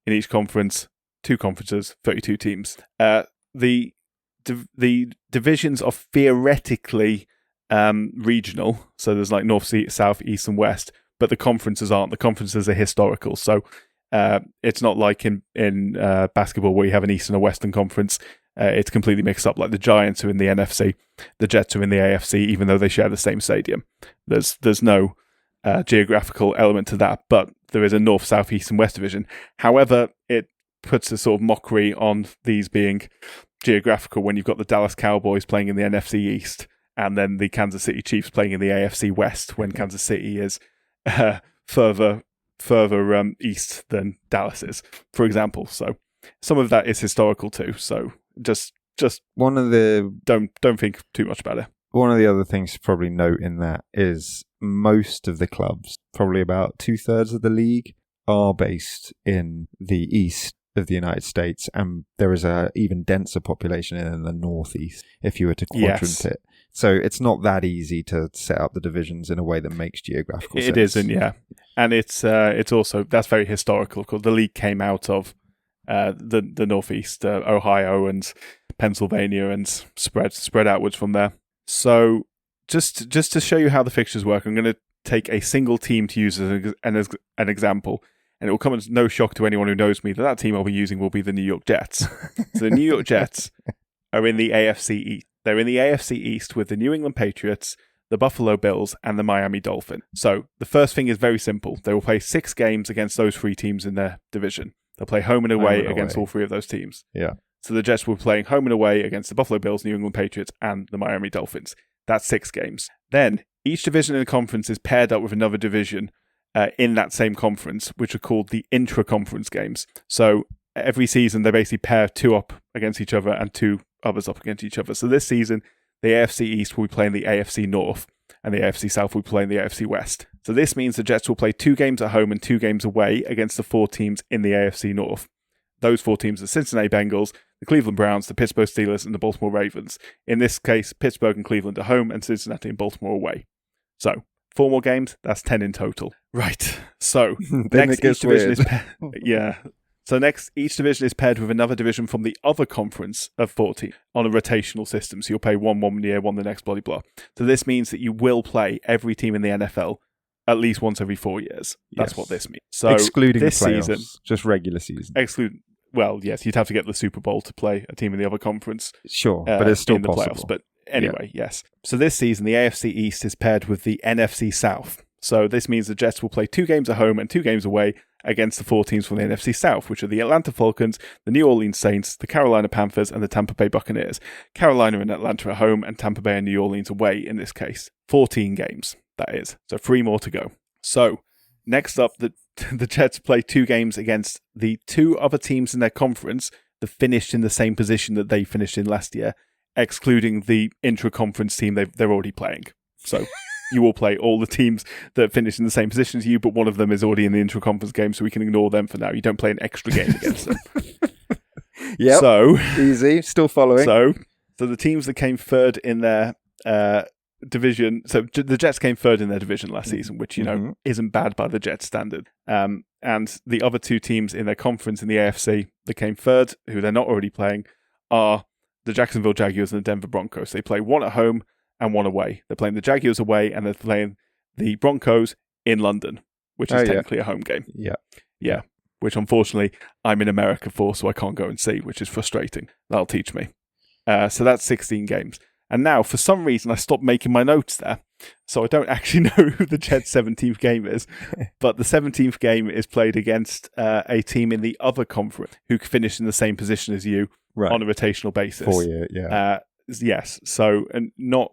in each conference, 2 conferences, 32 teams. The divisions are theoretically regional. So there's like north, south, east, and west. But the conferences aren't. The conferences are historical. So it's not like in basketball where you have an Eastern or Western conference. It's completely mixed up. Like the Giants are in the NFC, the Jets are in the AFC, even though they share the same stadium. There's no geographical element to that, but there is a north, south, east, and west division. However, it puts a sort of mockery on these being geographical when you've got the Dallas Cowboys playing in the NFC East and then the Kansas City Chiefs playing in the AFC West when Kansas City is further east than Dallas is, for example. So some of that is historical too. So just one of the don't think too much about it. One of the other things to probably note in that is most of the clubs, probably about 2/3 of the league, are based in the east of the United States, and there is a even denser population in the northeast if you were to quadrant it. So it's not that easy to set up the divisions in a way that makes geographical sense. It isn't, yeah. And it's also, that's very historical, because the league came out of the northeast, Ohio and Pennsylvania, and spread outwards from there. So just to show you how the fixtures work, I'm going to take a single team to use as an example, and it will come as no shock to anyone who knows me that team I'll be using will be the New York Jets. So the New York Jets are in the AFC East. They're in the AFC East with the New England Patriots, the Buffalo Bills, and the Miami Dolphins. So the first thing is very simple. They will play 6 games against those 3 teams in their division. They'll play home and away against all 3 of those teams. Yeah. So the Jets will be playing home and away against the Buffalo Bills, New England Patriots, and the Miami Dolphins. That's 6 games. Then each division in the conference is paired up with another division in that same conference, which are called the intra-conference games. So every season they basically pair 2 up against each other and 2 others up against each other. So this season, the AFC East will be playing the AFC North, and the AFC South will be playing the AFC West. So this means the Jets will play 2 games at home and 2 games away against the 4 teams in the AFC North. Those 4 teams are Cincinnati Bengals, the Cleveland Browns, the Pittsburgh Steelers, and the Baltimore Ravens. In this case, Pittsburgh and Cleveland are home, and Cincinnati and Baltimore away. So 4 more games, that's 10 in total. Right. So next, each division is So next, each division is paired with another division from the other conference of 40 on a rotational system. So you'll play one year, one the next, blah, blah, blah. So this means that you will play every team in the NFL at least once every 4 years. That's what this means. So excluding this the playoffs, season, just regular season. Well, yes, you'd have to get the Super Bowl to play a team in the other conference. Sure, but it's still in the possible. Playoffs. But anyway, yes. So this season, the AFC East is paired with the NFC South. So this means the Jets will play 2 games at home and 2 games away against the 4 teams from the NFC South, which are the Atlanta Falcons, the New Orleans Saints, the Carolina Panthers, and the Tampa Bay Buccaneers. Carolina and Atlanta at home, and Tampa Bay and New Orleans away in this case. 14 games, that is. So 3 more to go. So next up, the Jets play 2 games against the 2 other teams in their conference that finished in the same position that they finished in last year, excluding the intra-conference team they're already playing. So you will play all the teams that finish in the same position as you, but one of them is already in the intra-conference game, so we can ignore them for now. You don't play an extra game against them. Yeah. So easy, still following. So the teams that came third in their division, so the Jets came third in their division last season, which isn't bad by the Jets standard. And the other 2 teams in their conference in the AFC that came third, who they're not already playing, are the Jacksonville Jaguars and the Denver Broncos. They play 1 at home and 1 away. They're playing the Jaguars away, and they're playing the Broncos in London, which is technically a home game. Yeah. Which unfortunately I'm in America for, so I can't go and see, which is frustrating. That'll teach me. So that's 16 games. And now, for some reason, I stopped making my notes there. So I don't actually know who the Jets' 17th game is. But the 17th game is played against a team in the other conference who finished in the same position as you on a rotational basis. 4 year, yeah. Yes. So, and not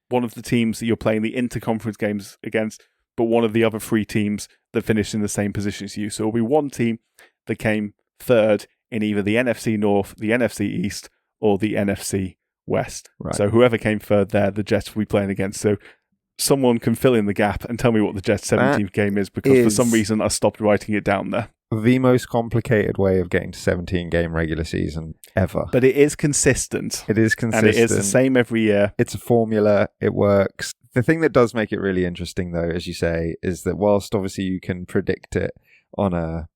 one of the teams that you're playing the interconference games against, but one of the other 3 teams that finished in the same position as you. So it'll be one team that came third in either the NFC North, the NFC East, or the NFC West. Right. So whoever came third there, the Jets will be playing against. So someone can fill in the gap and tell me what the Jets' 17th game is, because for some reason I stopped writing it down there. The most complicated way of getting to 17-game regular season ever. But it is consistent. It is consistent. And it is the same every year. It's a formula. It works. The thing that does make it really interesting, though, as you say, is that whilst obviously you can predict it on a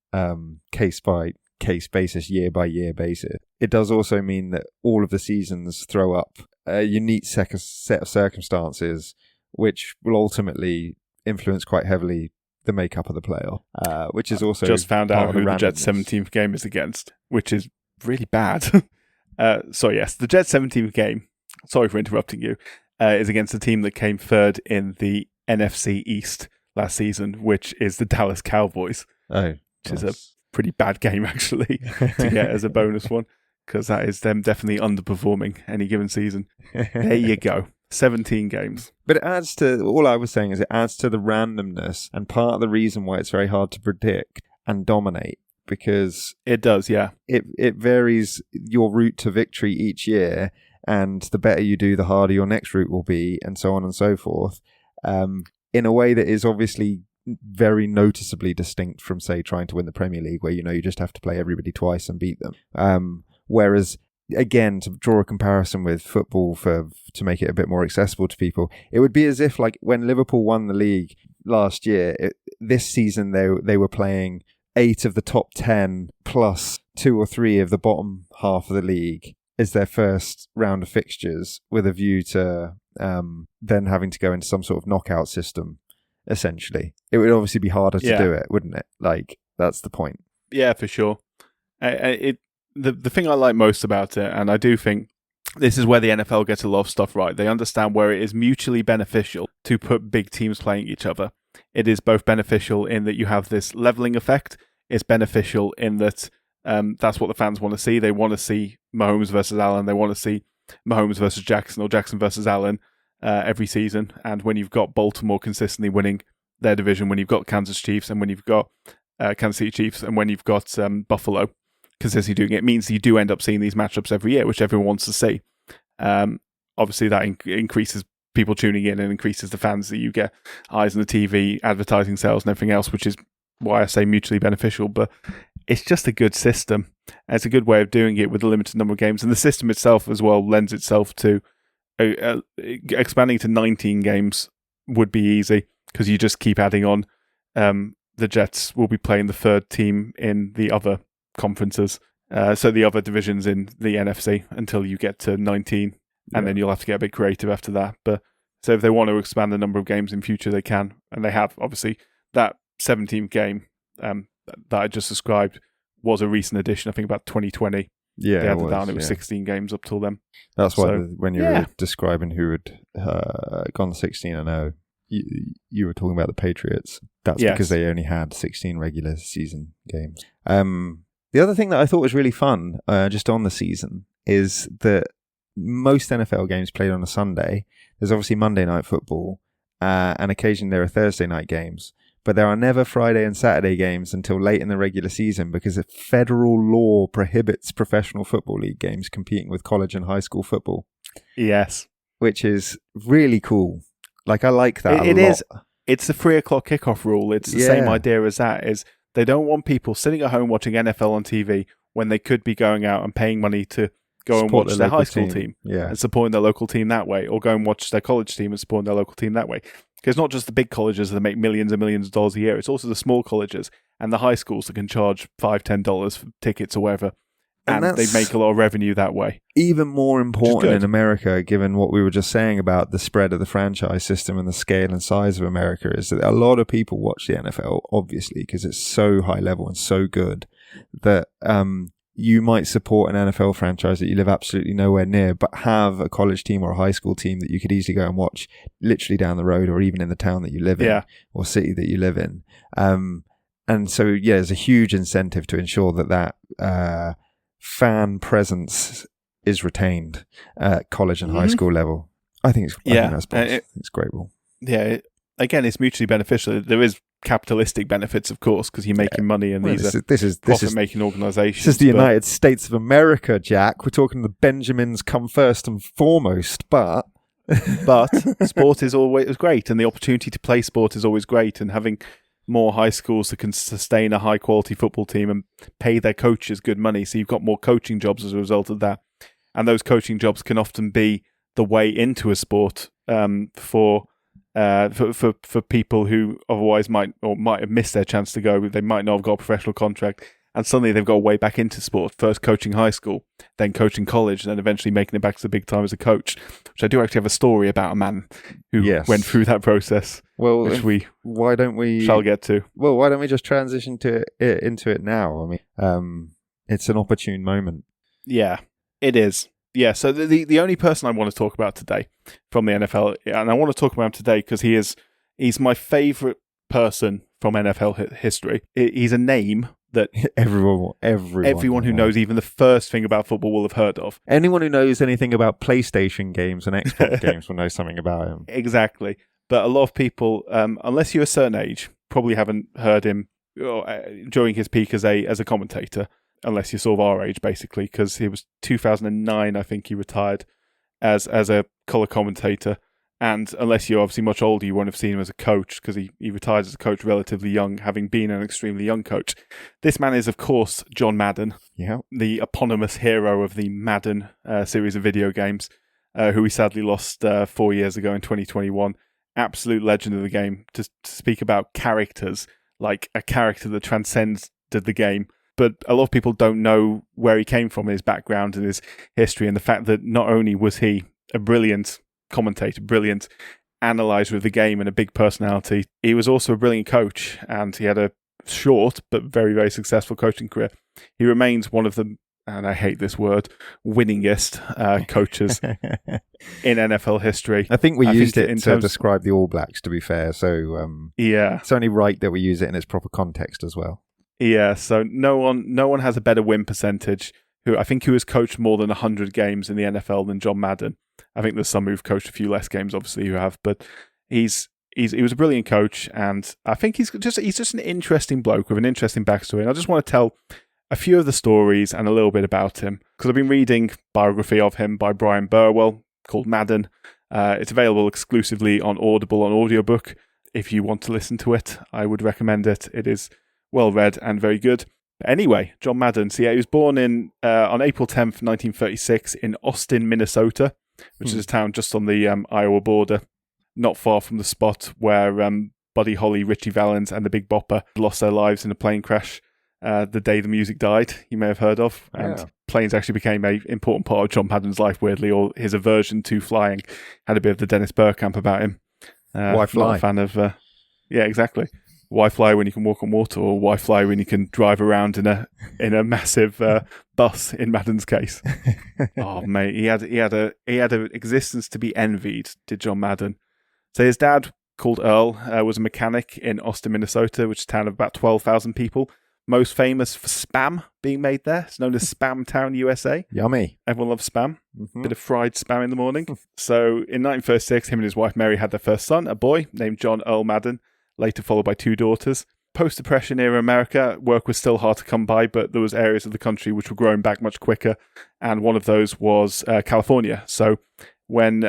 case-by-case basis, year-by-year basis, it does also mean that all of the seasons throw up a unique set of circumstances, which will ultimately influence quite heavily the makeup of the playoff, which is also just found out who the Jets' randomness. 17th game is against, which is really bad. So yes, the Jets' 17th game, sorry for interrupting you, is against a team that came third in the NFC East last season, which is the Dallas Cowboys. Oh, which is a pretty bad game, actually, to get as a bonus one, because that is them definitely underperforming any given season. There you go. 17 games. But it adds to, all I was saying is it adds to the randomness, and part of the reason why it's very hard to predict and dominate, because it does, yeah. It varies your route to victory each year, and the better you do, the harder your next route will be, and so on and so forth, in a way that is obviously very noticeably distinct from, say, trying to win the Premier League, where you just have to play everybody twice and beat them. Whereas, again, to draw a comparison with football to make it a bit more accessible to people, it would be as if, like, when Liverpool won the league last year, this season they were playing 8 of the top 10 plus 2 or 3 of the bottom half of the league as their first round of fixtures, with a view to then having to go into some sort of knockout system, essentially. It would obviously be harder to do it, wouldn't it? Like, that's the point. Yeah, for sure. The thing I like most about it, and I do think this is where the NFL gets a lot of stuff right, they understand where it is mutually beneficial to put big teams playing each other. It is both beneficial in that you have this leveling effect. It's beneficial in that that's what the fans want to see. They want to see Mahomes versus Allen. They want to see Mahomes versus Jackson, or Jackson versus Allen every season. And when you've got Baltimore consistently winning their division, when you've got Kansas Chiefs, and when you've got Kansas City Chiefs, and when you've got Buffalo consistently doing it, means you do end up seeing these matchups every year, which everyone wants to see. Obviously, that increases people tuning in and increases the fans that you get, eyes on the TV, advertising sales and everything else, which is why I say mutually beneficial. But it's just a good system. And it's a good way of doing it with a limited number of games. And the system itself as well lends itself to expanding to 19 games would be easy, because you just keep adding on. The Jets will be playing the third team in the other conferences, so the other divisions in the NFC, until you get to 19, and then you'll have to get a bit creative after that. But so if they want to expand the number of games in future, they can, and they have. Obviously, that 17th game that I just described was a recent addition. I think about 2020. Yeah, they added down. It was 16 games up till then. That's why when you were describing who had gone 16-0, you were talking about the Patriots. That's because they only had 16 regular season games. The other thing that I thought was really fun, just on the season, is that most NFL games played on a Sunday. There's obviously Monday night football, and occasionally there are Thursday night games. But there are never Friday and Saturday games until late in the regular season, because federal law prohibits professional football league games competing with college and high school football. Yes. Which is really cool. Like, I like that a lot. It is. It's the 3:00 kickoff rule. It's the same idea as that. Is they don't want people sitting at home watching NFL on TV when they could be going out and paying money to go and watch their high school team and supporting their local team that way, or go and watch their college team and supporting their local team that way. Because it's not just the big colleges that make millions and millions of dollars a year. It's also the small colleges and the high schools that can charge $5, $10 for tickets or whatever. And they make a lot of revenue that way. Even more important in America, given what we were just saying about the spread of the franchise system and the scale and size of America, is that a lot of people watch the NFL, obviously, because it's so high level and so good that you might support an NFL franchise that you live absolutely nowhere near, but have a college team or a high school team that you could easily go and watch literally down the road, or even in the town that you live in or city that you live in. And so, there's a huge incentive to ensure that fan presence is retained at college and high school level. I think it's great rule. Yeah, again, it's mutually beneficial. There is capitalistic benefits, of course, because you're making money, and these are profit-making organisations. This is the United States of America, Jack. We're talking the Benjamins come first and foremost, but sport is always great, and the opportunity to play sport is always great, and having more high schools that can sustain a high-quality football team and pay their coaches good money, so you've got more coaching jobs as a result of that, and those coaching jobs can often be the way into a sport for people who otherwise might have missed their chance to go. They might not have got a professional contract, And suddenly they've got a way back into sport, first coaching high school, then coaching college, and then eventually making it back to the big time as a coach, which I do actually have a story about a man who went through that process, which why don't we shall get to. Well, why don't we just transition into it now? I mean, it's an opportune moment. Yeah, it is. Yeah, so the only person I want to talk about today from the NFL, and I want to talk about him today because he's my favourite person from NFL history. He's a name that everyone who knows even the first thing about football will have heard of. Anyone who knows anything about PlayStation games and Xbox games will know something about him. Exactly. But a lot of people, unless you're a certain age, probably haven't heard him during his peak as a commentator, unless you're sort of our age, basically, because it was 2009, I think he retired as a colour commentator. And unless you're obviously much older, you won't have seen him as a coach because he retired as a coach relatively young, having been an extremely young coach. This man is, of course, John Madden, the eponymous hero of the Madden series of video games, who we sadly lost 4 years ago in 2021. Absolute legend of the game. To speak about characters, like a character that transcends the game. But a lot of people don't know where he came from, his background and his history, and the fact that not only was he a brilliant commentator, brilliant analyzer of the game and a big personality, he was also a brilliant coach, and he had a short but very, very successful coaching career. He remains one of the, and I hate this word, winningest coaches in NFL history. I think we used it to describe the All Blacks, to be fair, so it's only right that we use it in its proper context as well. Yeah, so no one has a better win percentage. I think he has coached more than 100 games in the NFL than John Madden. I think there's some who've coached a few less games, obviously, who have, but he was a brilliant coach, and I think he's just an interesting bloke with an interesting backstory. And I just want to tell a few of the stories and a little bit about him, because I've been reading a biography of him by Brian Burwell called Madden. It's available exclusively on Audible on audiobook. If you want to listen to it, I would recommend it. It is well read and very good. But anyway, John Madden. So yeah, he was born on April 10th, 1936 in Austin, Minnesota, which is a town just on the Iowa border, not far from the spot where Buddy Holly, Richie Valens, and the Big Bopper lost their lives in a plane crash the day the music died, you may have heard of. And planes actually became an important part of John Madden's life, weirdly, or his aversion to flying had a bit of the Dennis Burkamp about him. Why fly? Not a fan of... yeah, exactly. Why fly when you can walk on water, or why fly when you can drive around in a massive bus? In Madden's case, oh mate, he had a existence to be envied. Did John Madden? So his dad, called Earl, was a mechanic in Austin, Minnesota, which is a town of about 12,000 people. Most famous for Spam being made there. It's known as Spam Town, USA. Yummy. Everyone loves Spam. Mm-hmm. Bit of fried Spam in the morning. So in 1936, him and his wife Mary had their first son, a boy named John Earl Madden, later followed by two daughters. Post-Depression era America, work was still hard to come by, but there was areas of the country which were growing back much quicker, and one of those was California. So when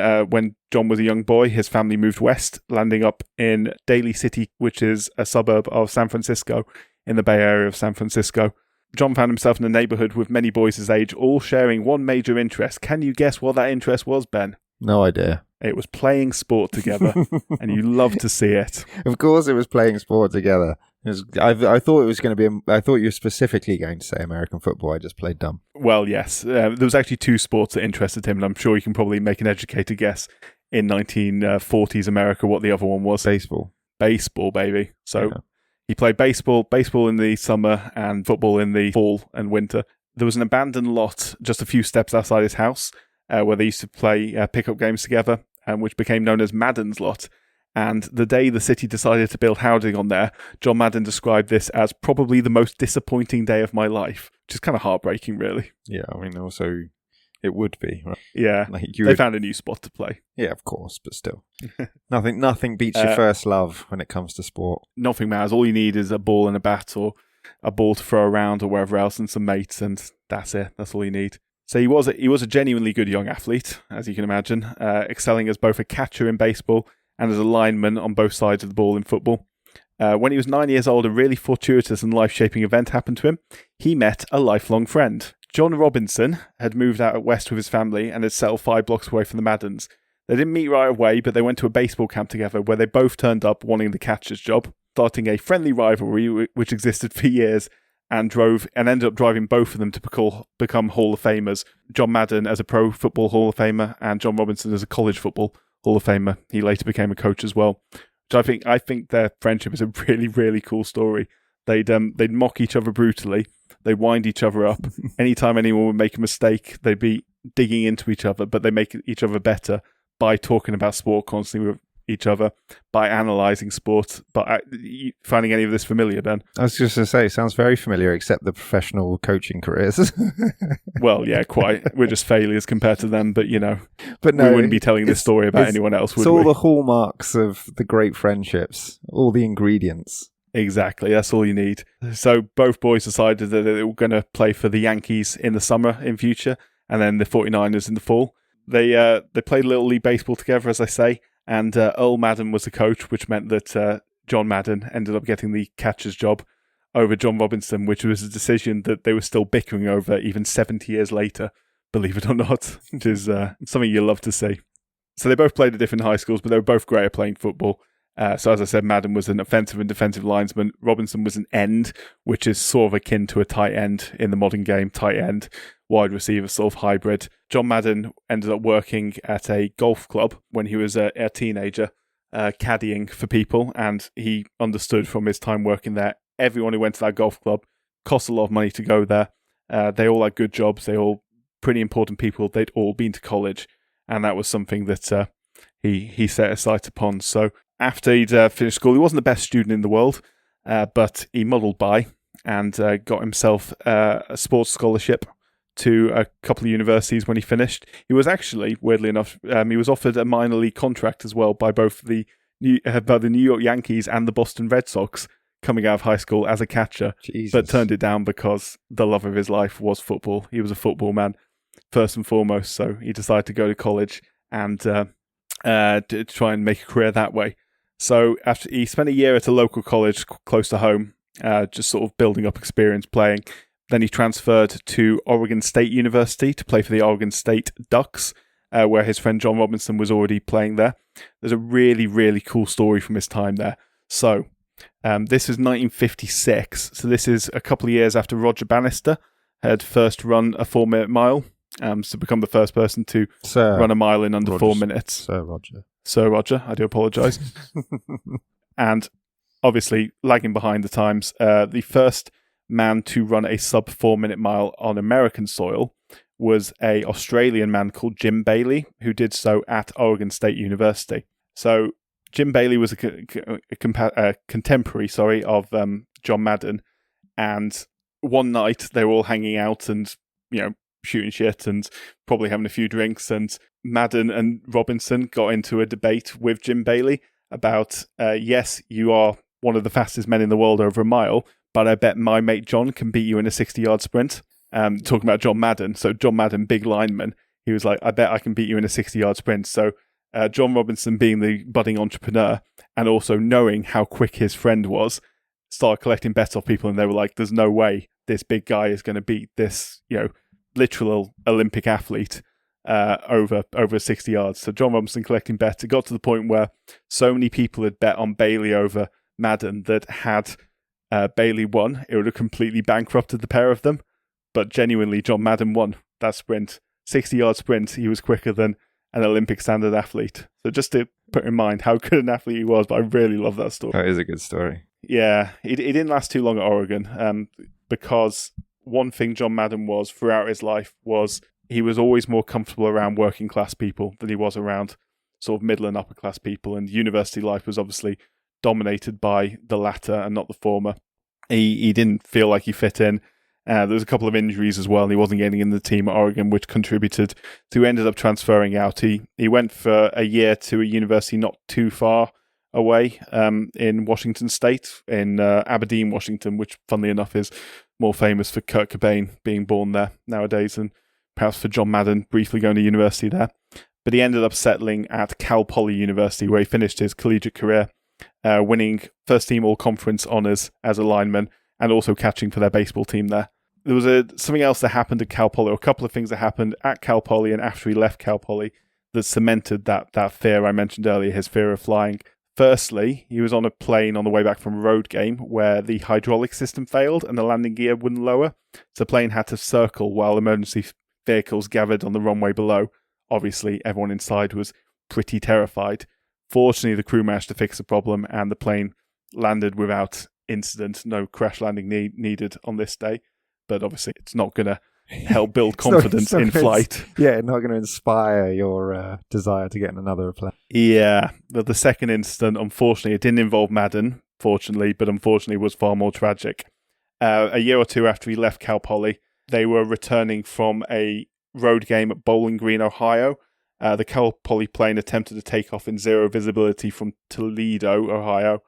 John was a young boy, his family moved west, landing up in Daly City, which is a suburb of San Francisco, in the Bay Area of San Francisco. John found himself in a neighborhood with many boys his age, all sharing one major interest. Can you guess what that interest was, Ben? No idea. It was playing sport together, and you love to see it. Of course it was playing sport together. I thought it was going to be... I thought you were specifically going to say American football. I just played dumb. Well, yes. There was actually two sports that interested him, and I'm sure you can probably make an educated guess in 1940s America what the other one was. Baseball. Baseball, baby. So he played baseball in the summer and football in the fall and winter. There was an abandoned lot just a few steps outside his house where they used to play pickup games together, which became known as Madden's Lot. And the day the city decided to build housing on there, John Madden described this as probably the most disappointing day of my life, which is kind of heartbreaking, really. Yeah, I mean, also, it would be. Right? Yeah, they found a new spot to play. Yeah, of course, but still. Nothing beats your first love when it comes to sport. Nothing matters. All you need is a ball and a bat, or a ball to throw around, or wherever else, and some mates, and that's it. That's all you need. So he was a genuinely good young athlete, as you can imagine, excelling as both a catcher in baseball and as a lineman on both sides of the ball in football. When he was 9 years old, a really fortuitous and life-shaping event happened to him. He met a lifelong friend. John Robinson had moved out west with his family and had settled 5 blocks away from the Maddens. They didn't meet right away, but they went to a baseball camp together where they both turned up wanting the catcher's job, starting a friendly rivalry which existed for years and ended up driving both of them to become Hall of Famers. John Madden as a pro football Hall of Famer and John Robinson as a college football Hall of Famer. He later became a coach as well. Which I think their friendship is a really, really cool story. They'd mock each other brutally. They'd wind each other up. Anytime anyone would make a mistake, they'd be digging into each other, but they make each other better by talking about sport constantly with each other, by analysing sport. But finding any of this familiar, Ben? I was just going to say, it sounds very familiar, except the professional coaching careers. Well, yeah, quite. We're just failures compared to them, but but no, we wouldn't be telling this story about anyone else, would we? It's all we? the hallmarks of the great friendships, all the ingredients. Exactly, that's all you need. So both boys decided that they were going to play for the Yankees in the summer in future, and then the 49ers in the fall. They played Little League Baseball together, as I say, and Earl Madden was the coach, which meant that John Madden ended up getting the catcher's job over John Robinson, which was a decision that they were still bickering over even 70 years later, believe it or not, which is something you love to see. So they both played at different high schools, but they were both great at playing football. So as I said, Madden was an offensive and defensive linesman. Robinson was an end, which is sort of akin to a tight end in the modern game, tight end, wide receiver, sort of hybrid. John Madden ended up working at a golf club when he was a teenager, caddying for people, and he understood from his time working there, everyone who went to that golf club cost a lot of money to go there. They all had good jobs. They all pretty important people. They'd all been to college, and that was something that he set his sight upon. So after he'd finished school, he wasn't the best student in the world, but he muddled by and got himself a sports scholarship to a couple of universities when he finished. He was actually, weirdly enough, he was offered a minor league contract as well by both the New York Yankees and the Boston Red Sox coming out of high school as a catcher, Jesus. But turned it down because the love of his life was football. He was a football man, first and foremost, so he decided to go to college and to try and make a career that way. So after he spent a year at a local college close to home, just sort of building up experience playing. Then he transferred to Oregon State University to play for the Oregon State Ducks, where his friend John Robinson was already playing there. There's a really, really cool story from his time there. So this is 1956. So this is a couple of years after Roger Bannister had first run a 4-minute mile. So become the first person to run a mile in under 4 minutes. Sir Roger, I do apologise. And obviously, lagging behind the times, the first man to run a sub 4-minute mile on American soil was a Australian man called Jim Bailey, who did so at Oregon State University. So Jim Bailey was a contemporary, of John Madden, and one night they were all hanging out and shooting shit and probably having a few drinks, and Madden and Robinson got into a debate with Jim Bailey about, yes, you are one of the fastest men in the world over a mile, but I bet my mate John can beat you in a 60-yard sprint. Talking about John Madden. So John Madden, big lineman, he was like, I bet I can beat you in a 60-yard sprint. So John Robinson, being the budding entrepreneur and also knowing how quick his friend was, started collecting bets off people, and they were like, there's no way this big guy is going to beat this, literal Olympic athlete over 60 yards. So John Robinson collecting bets. It got to the point where so many people had bet on Bailey over Madden that had Bailey won, it would have completely bankrupted the pair of them. But genuinely, John Madden won that sprint. 60-yard sprint, he was quicker than an Olympic standard athlete. So just to put in mind how good an athlete he was, but I really love that story. That is a good story. Yeah, he didn't last too long at Oregon because one thing John Madden was throughout his life was he was always more comfortable around working class people than he was around sort of middle and upper class people. And university life was obviously dominated by the latter and not the former. He didn't feel like he fit in. There was a couple of injuries as well, and he wasn't getting in the team at Oregon, which contributed to ended up transferring out. He went for a year to a university not too far away in Washington State, in Aberdeen, Washington, which, funnily enough, is more famous for Kurt Cobain being born there nowadays, and perhaps for John Madden briefly going to university there. But he ended up settling at Cal Poly University, where he finished his collegiate career, winning first-team all-conference honours as a lineman and also catching for their baseball team there. There was something else that happened at Cal Poly, or a couple of things that happened at Cal Poly and after he left Cal Poly that cemented that fear I mentioned earlier, his fear of flying. Firstly, he was on a plane on the way back from a road game where the hydraulic system failed and the landing gear wouldn't lower. So the plane had to circle while emergency vehicles gathered on the runway below. Obviously, everyone inside was pretty terrified. Fortunately, the crew managed to fix the problem and the plane landed without incident. No crash landing needed on this day. But obviously, it's not going to help build confidence in flight. Yeah, not going to inspire your desire to get in another plane. Yeah, but the second incident, unfortunately, it didn't involve Madden, fortunately, but unfortunately was far more tragic. A year or two after he left Cal Poly, they were returning from a road game at Bowling Green, Ohio. The Cal Poly plane attempted to take off in zero visibility from Toledo, Ohio.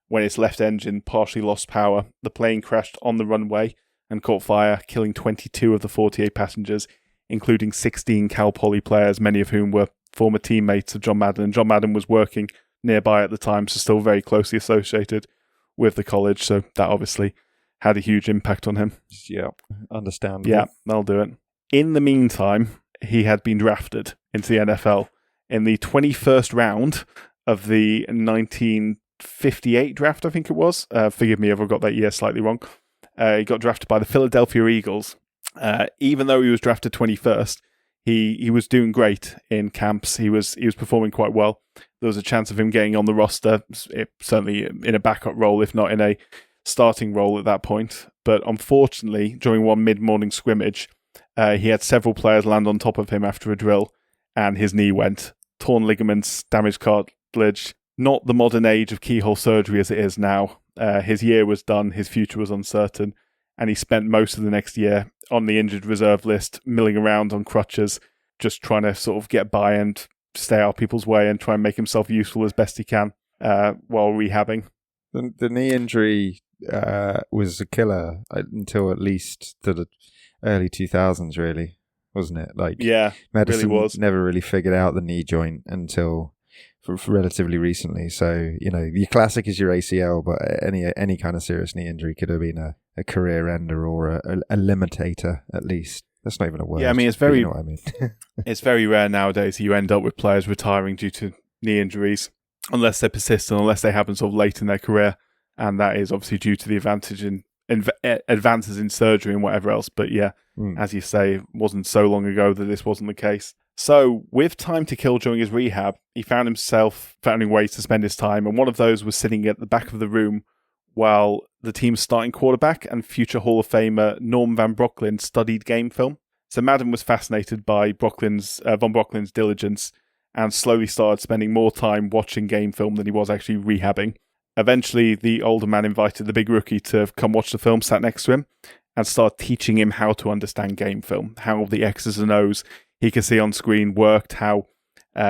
When its left engine partially lost power, the plane crashed on the runway and caught fire, killing 22 of the 48 passengers, including 16 Cal Poly players, many of whom were former teammates of John Madden. And John Madden was working nearby at the time, so still very closely associated with the college. So that obviously had a huge impact on him. Yeah, understandable. Yeah, that'll do it. In the meantime, he had been drafted into the NFL in the 21st round of the 1958 draft, I think it was. Forgive me if I got that year slightly wrong. He got drafted by the Philadelphia Eagles. Even though he was drafted 21st, he was doing great in camps. He was performing quite well. There was a chance of him getting on the roster, certainly in a backup role, if not in a starting role at that point. But unfortunately, during one mid-morning scrimmage, he had several players land on top of him after a drill, and his knee went. Torn ligaments, damaged cartilage. Not the modern age of keyhole surgery as it is now. His year was done, his future was uncertain, and he spent most of the next year on the injured reserve list, milling around on crutches, just trying to sort of get by and stay out of people's way and try and make himself useful as best he can while rehabbing. The knee injury was a killer until at least the early 2000s, really, wasn't it? Like, yeah, medicine really was. Never really figured out the knee joint until for relatively recently. So, your classic is your ACL, but any kind of serious knee injury could have been a career ender or a limitator, at least. That's not even a word. Yeah, I mean, it's very, you know what I mean. It's very rare nowadays that you end up with players retiring due to knee injuries, unless they're persistent, unless they happen sort of late in their career, and that is obviously due to the advances in surgery and whatever else. But yeah, as you say, it wasn't so long ago that this wasn't the case. So, with time to kill during his rehab, he found himself finding ways to spend his time, and one of those was sitting at the back of the room while the team's starting quarterback and future Hall of Famer Norm Van Brocklin studied game film. So Madden was fascinated by Von Brocklin's diligence and slowly started spending more time watching game film than he was actually rehabbing. Eventually, the older man invited the big rookie to come watch the film, sat next to him, and started teaching him how to understand game film, how the X's and O's he could see on screen worked, how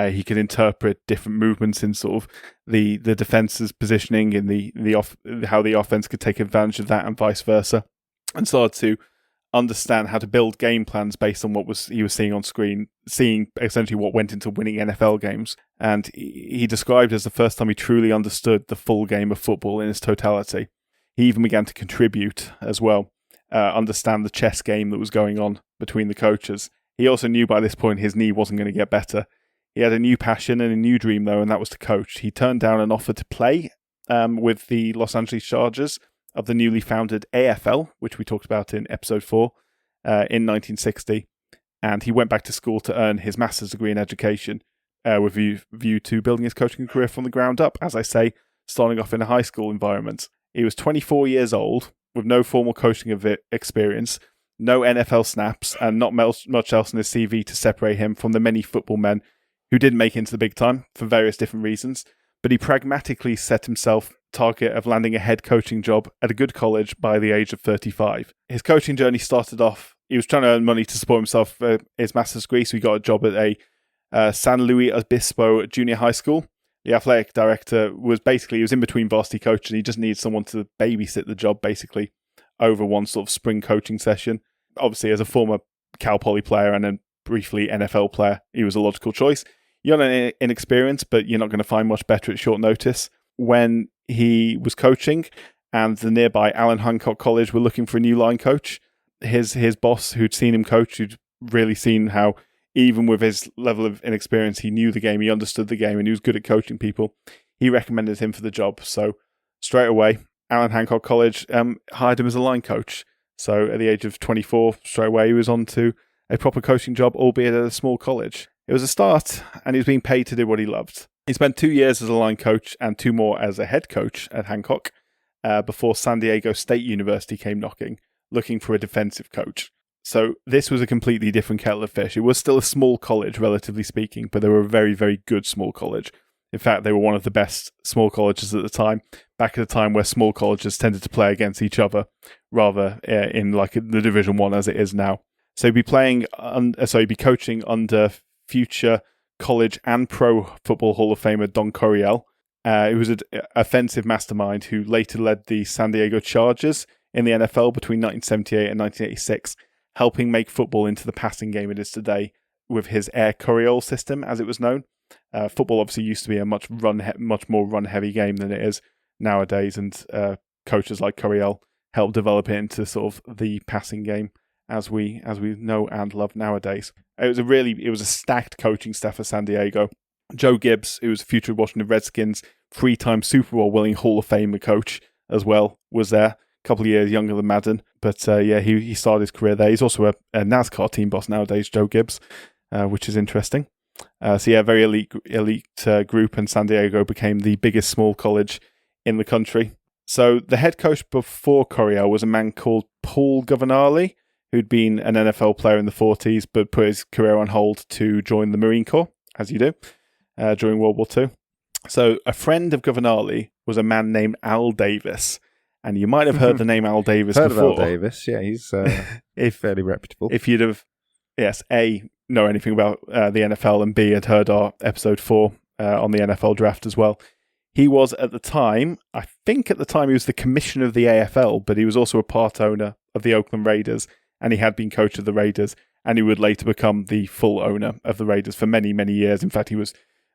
he could interpret different movements in sort of the defense's positioning and how the offense could take advantage of that and vice versa, and started to understand how to build game plans based on what he was seeing on screen, seeing essentially what went into winning NFL games. And he described it as the first time he truly understood the full game of football in its totality. He even began to contribute as well, understand the chess game that was going on between the coaches. He also knew by this point his knee wasn't going to get better. He had a new passion and a new dream, though, and that was to coach. He turned down an offer to play with the Los Angeles Chargers of the newly founded AFL, which we talked about in episode 4, in 1960. And he went back to school to earn his master's degree in education with view to building his coaching career from the ground up, as I say, starting off in a high school environment. He was 24 years old, with no formal coaching experience, no NFL snaps, and not much else in his CV to separate him from the many football men who didn't make it into the big time for various different reasons. But he pragmatically set himself target of landing a head coaching job at a good college by the age of 35. His coaching journey started off, he was trying to earn money to support himself for his master's degree, so he got a job at a San Luis Obispo junior high school. The athletic director was in between varsity coach, and he just needed someone to babysit the job, basically, over one sort of spring coaching session. Obviously, as a former Cal Poly player and then briefly NFL player, he was a logical choice. You're not inexperienced, but you're not going to find much better at short notice. When he was coaching and the nearby Allen Hancock College were looking for a new line coach, his boss, who'd seen him coach, who'd really seen how even with his level of inexperience, he knew the game, he understood the game, and he was good at coaching people. he recommended him for the job. So straight away, Allen Hancock College hired him as a line coach. So at the age of 24, straight away, he was on to a proper coaching job, albeit at a small college. It was a start, and he was being paid to do what he loved. He spent 2 years as a line coach and 2 more as a head coach at Hancock before San Diego State University came knocking, looking for a defensive coach. So this was a completely different kettle of fish. It was still a small college, relatively speaking, but they were a very, very good small college. In fact, they were one of the best small colleges at the time, back at a time where small colleges tended to play against each other, rather in like the Division 1 as it is now. So he'd be coaching under future college and pro football Hall of Famer Don Coryell. He was an offensive mastermind who later led the San Diego Chargers in the NFL between 1978 and 1986, helping make football into the passing game it is today with his Air Coryell system, as it was known. Football obviously used to be a much more run-heavy game than it is nowadays, and coaches like Coryell helped develop it into sort of the passing game as we know and love nowadays. It was a stacked coaching staff for San Diego. Joe Gibbs, who was a future Washington Redskins 3-time Super Bowl winning Hall of Famer coach as well, was there. A couple of years younger than Madden, but he started his career there. He's also a NASCAR team boss nowadays, Joe Gibbs, which is interesting. Very elite group, and San Diego became the biggest small college in the country. So the head coach before Coryell was a man called Paul Governale, who'd been an NFL player in the 40s, but put his career on hold to join the Marine Corps, as you do, during World War II. So a friend of Governale was a man named Al Davis. And you might have heard the name Al Davis before. Heard of Al Davis, yeah, he's fairly reputable. If you'd have, A, know anything about the NFL, and B, had heard our episode 4 on the NFL draft as well. He was at the time, I think at the time he was the commissioner of the AFL, but he was also a part owner of the Oakland Raiders, and he had been coach of the Raiders, and he would later become the full owner of the Raiders for many, many years. In fact, he was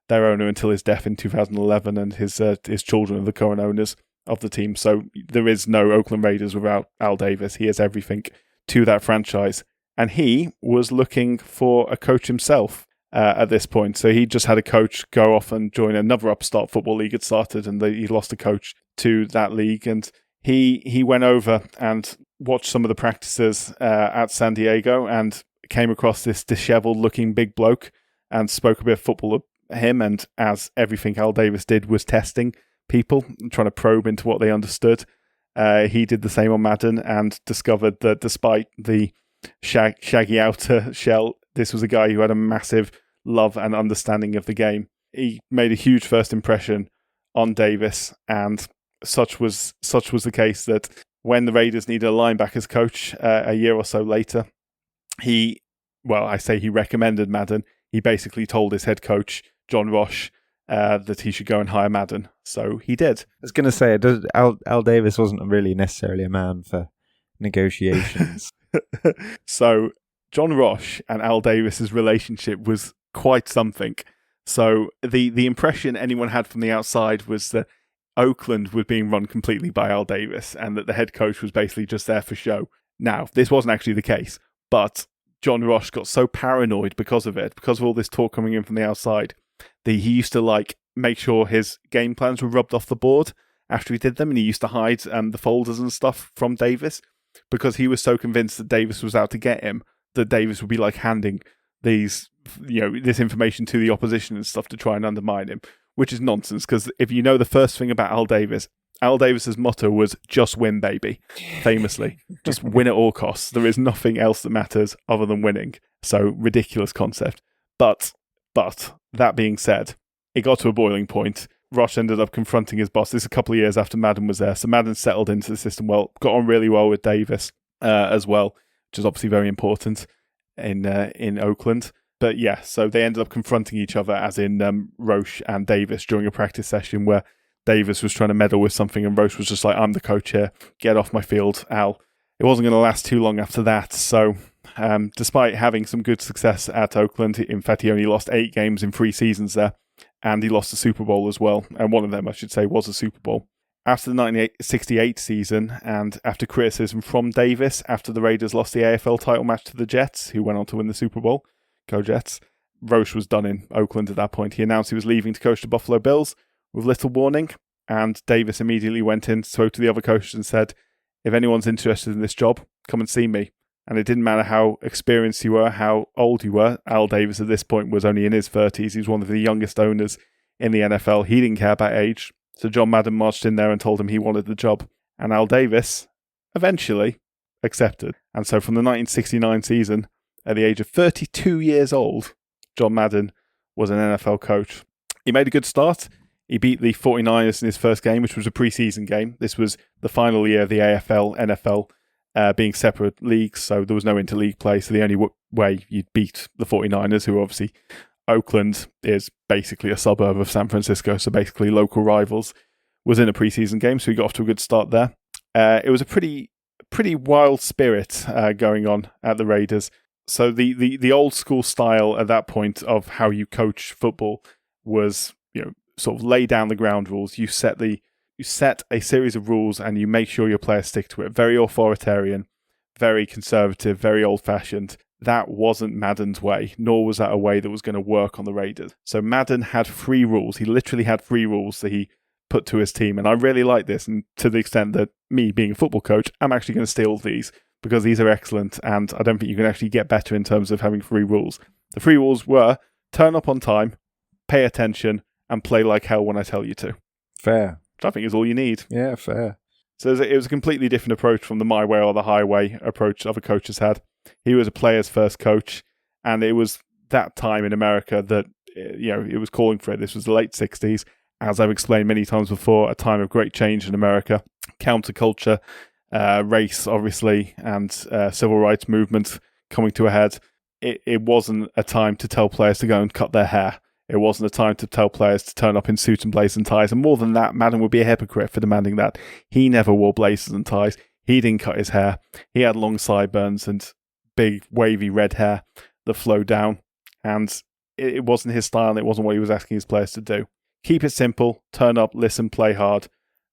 their owner until his death in 2011, and his children are the current owners of the team. So there is no Oakland Raiders without Al Davis. He is everything to that franchise. And he was looking for a coach himself at this point. So he just had a coach go off and join another upstart football league had started, and he lost a coach to that league. And he went over and watched some of the practices at San Diego and came across this disheveled looking big bloke and spoke a bit of football of him. And as everything Al Davis did was testing people, trying to probe into what they understood, he did the same on Madden and discovered that despite the shaggy outer shell, this was a guy who had a massive love and understanding of the game. He made a huge first impression on Davis, and such was the case that when the Raiders needed a linebackers coach a year or so later, he recommended Madden. He basically told his head coach, John Roche, that he should go and hire Madden. So he did. I was going to say, Al Davis wasn't really necessarily a man for negotiations. So John Roche and Al Davis's relationship was quite something. So the impression anyone had from the outside was that Oakland was being run completely by Al Davis, and that the head coach was basically just there for show. Now, this wasn't actually the case, but John Roche got so paranoid because of all this talk coming in from the outside, that he used to make sure his game plans were rubbed off the board after he did them, and he used to hide the folders and stuff from Davis, because he was so convinced that Davis was out to get him, that Davis would be handing this information to the opposition and stuff to try and undermine him, which is nonsense. Because if you know the first thing about Al Davis's motto was "just win, baby." Famously, just win at all costs. There is nothing else that matters other than winning. So ridiculous concept. But that being said, it got to a boiling point. Roche ended up confronting his boss. This is a couple of years after Madden was there. So Madden settled into the system well, got on really well with Davis as well, which is obviously very important in Oakland. But yeah, so they ended up confronting each other, as in Roche and Davis, during a practice session where Davis was trying to meddle with something and Roche was just like, "I'm the coach here, get off my field, Al." It wasn't going to last too long after that. So despite having some good success at Oakland, in fact, he only lost 8 games in 3 seasons there. And he lost the Super Bowl as well. And one of them, I should say, was a Super Bowl. After the 1968 season, and after criticism from Davis, after the Raiders lost the AFL title match to the Jets, who went on to win the Super Bowl, go Jets, Roche was done in Oakland at that point. He announced he was leaving to coach the Buffalo Bills, with little warning. And Davis immediately went in, spoke to the other coaches and said, if anyone's interested in this job, come and see me. And it didn't matter how experienced you were, how old you were. Al Davis at this point was only in his 30s. He was one of the youngest owners in the NFL. He didn't care about age. So John Madden marched in there and told him he wanted the job. And Al Davis eventually accepted. And so from the 1969 season, at the age of 32 years old, John Madden was an NFL coach. He made a good start. He beat the 49ers in his first game, which was a preseason game. This was the final year of the AFL, NFL being separate leagues, so there was no interleague play. So the only way you'd beat the 49ers, who obviously Oakland is basically a suburb of San Francisco, so basically local rivals, was in a preseason game. So he got off to a good start there. It was a pretty wild spirit going on at the Raiders. So the old school style at that point of how you coach football was, sort of lay down the ground rules. You set a series of rules and you make sure your players stick to it. Very authoritarian, very conservative, very old-fashioned. That wasn't Madden's way, nor was that a way that was going to work on the Raiders. So Madden had 3 rules. He literally had 3 rules that he put to his team. And I really like this, and to the extent that me being a football coach, I'm actually going to steal these because these are excellent, and I don't think you can actually get better in terms of having 3 rules. The 3 rules were turn up on time, pay attention, and play like hell when I tell you to. Fair. Which I think is all you need. Yeah, fair. So it was a completely different approach from the my way or the highway approach other coaches had. He was a player's first coach, and it was that time in America that it was calling for it. This was the late 60s, as I've explained many times before, a time of great change in America. Counterculture, race, obviously, and civil rights movement coming to a head. It wasn't a time to tell players to go and cut their hair. It wasn't a time to tell players to turn up in suits and blazers and ties. And more than that, Madden would be a hypocrite for demanding that. He never wore blazers and ties. He didn't cut his hair. He had long sideburns and big wavy red hair that flowed down. And it wasn't his style, and it wasn't what he was asking his players to do. Keep it simple, turn up, listen, play hard.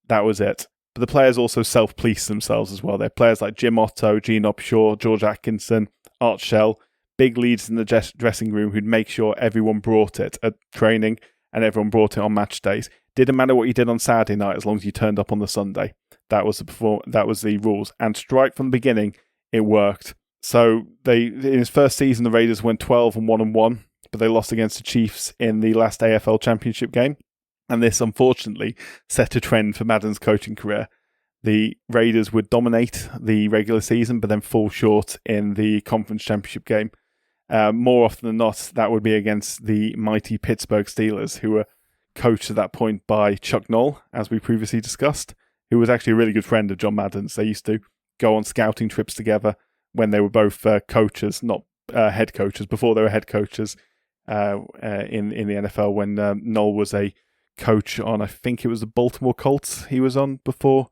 That was it. But the players also self-policed themselves as well. They're players like Jim Otto, Gene Upshaw, George Atkinson, Art Shell, big leads in the dressing room who'd make sure everyone brought it at training and everyone brought it on match days. Didn't matter what you did on Saturday night as long as you turned up on the Sunday. That was the rules. And right from the beginning, it worked. So in his first season, the Raiders went 12-1-1, but they lost against the Chiefs in the last AFL Championship game. And this, unfortunately, set a trend for Madden's coaching career. The Raiders would dominate the regular season, but then fall short in the conference championship game. More often than not, that would be against the mighty Pittsburgh Steelers, who were coached at that point by Chuck Noll, as we previously discussed, who was actually a really good friend of John Madden's. They used to go on scouting trips together when they were both coaches, not head coaches, before they were head coaches in the NFL, when Noll was a coach on, I think it was the Baltimore Colts he was on before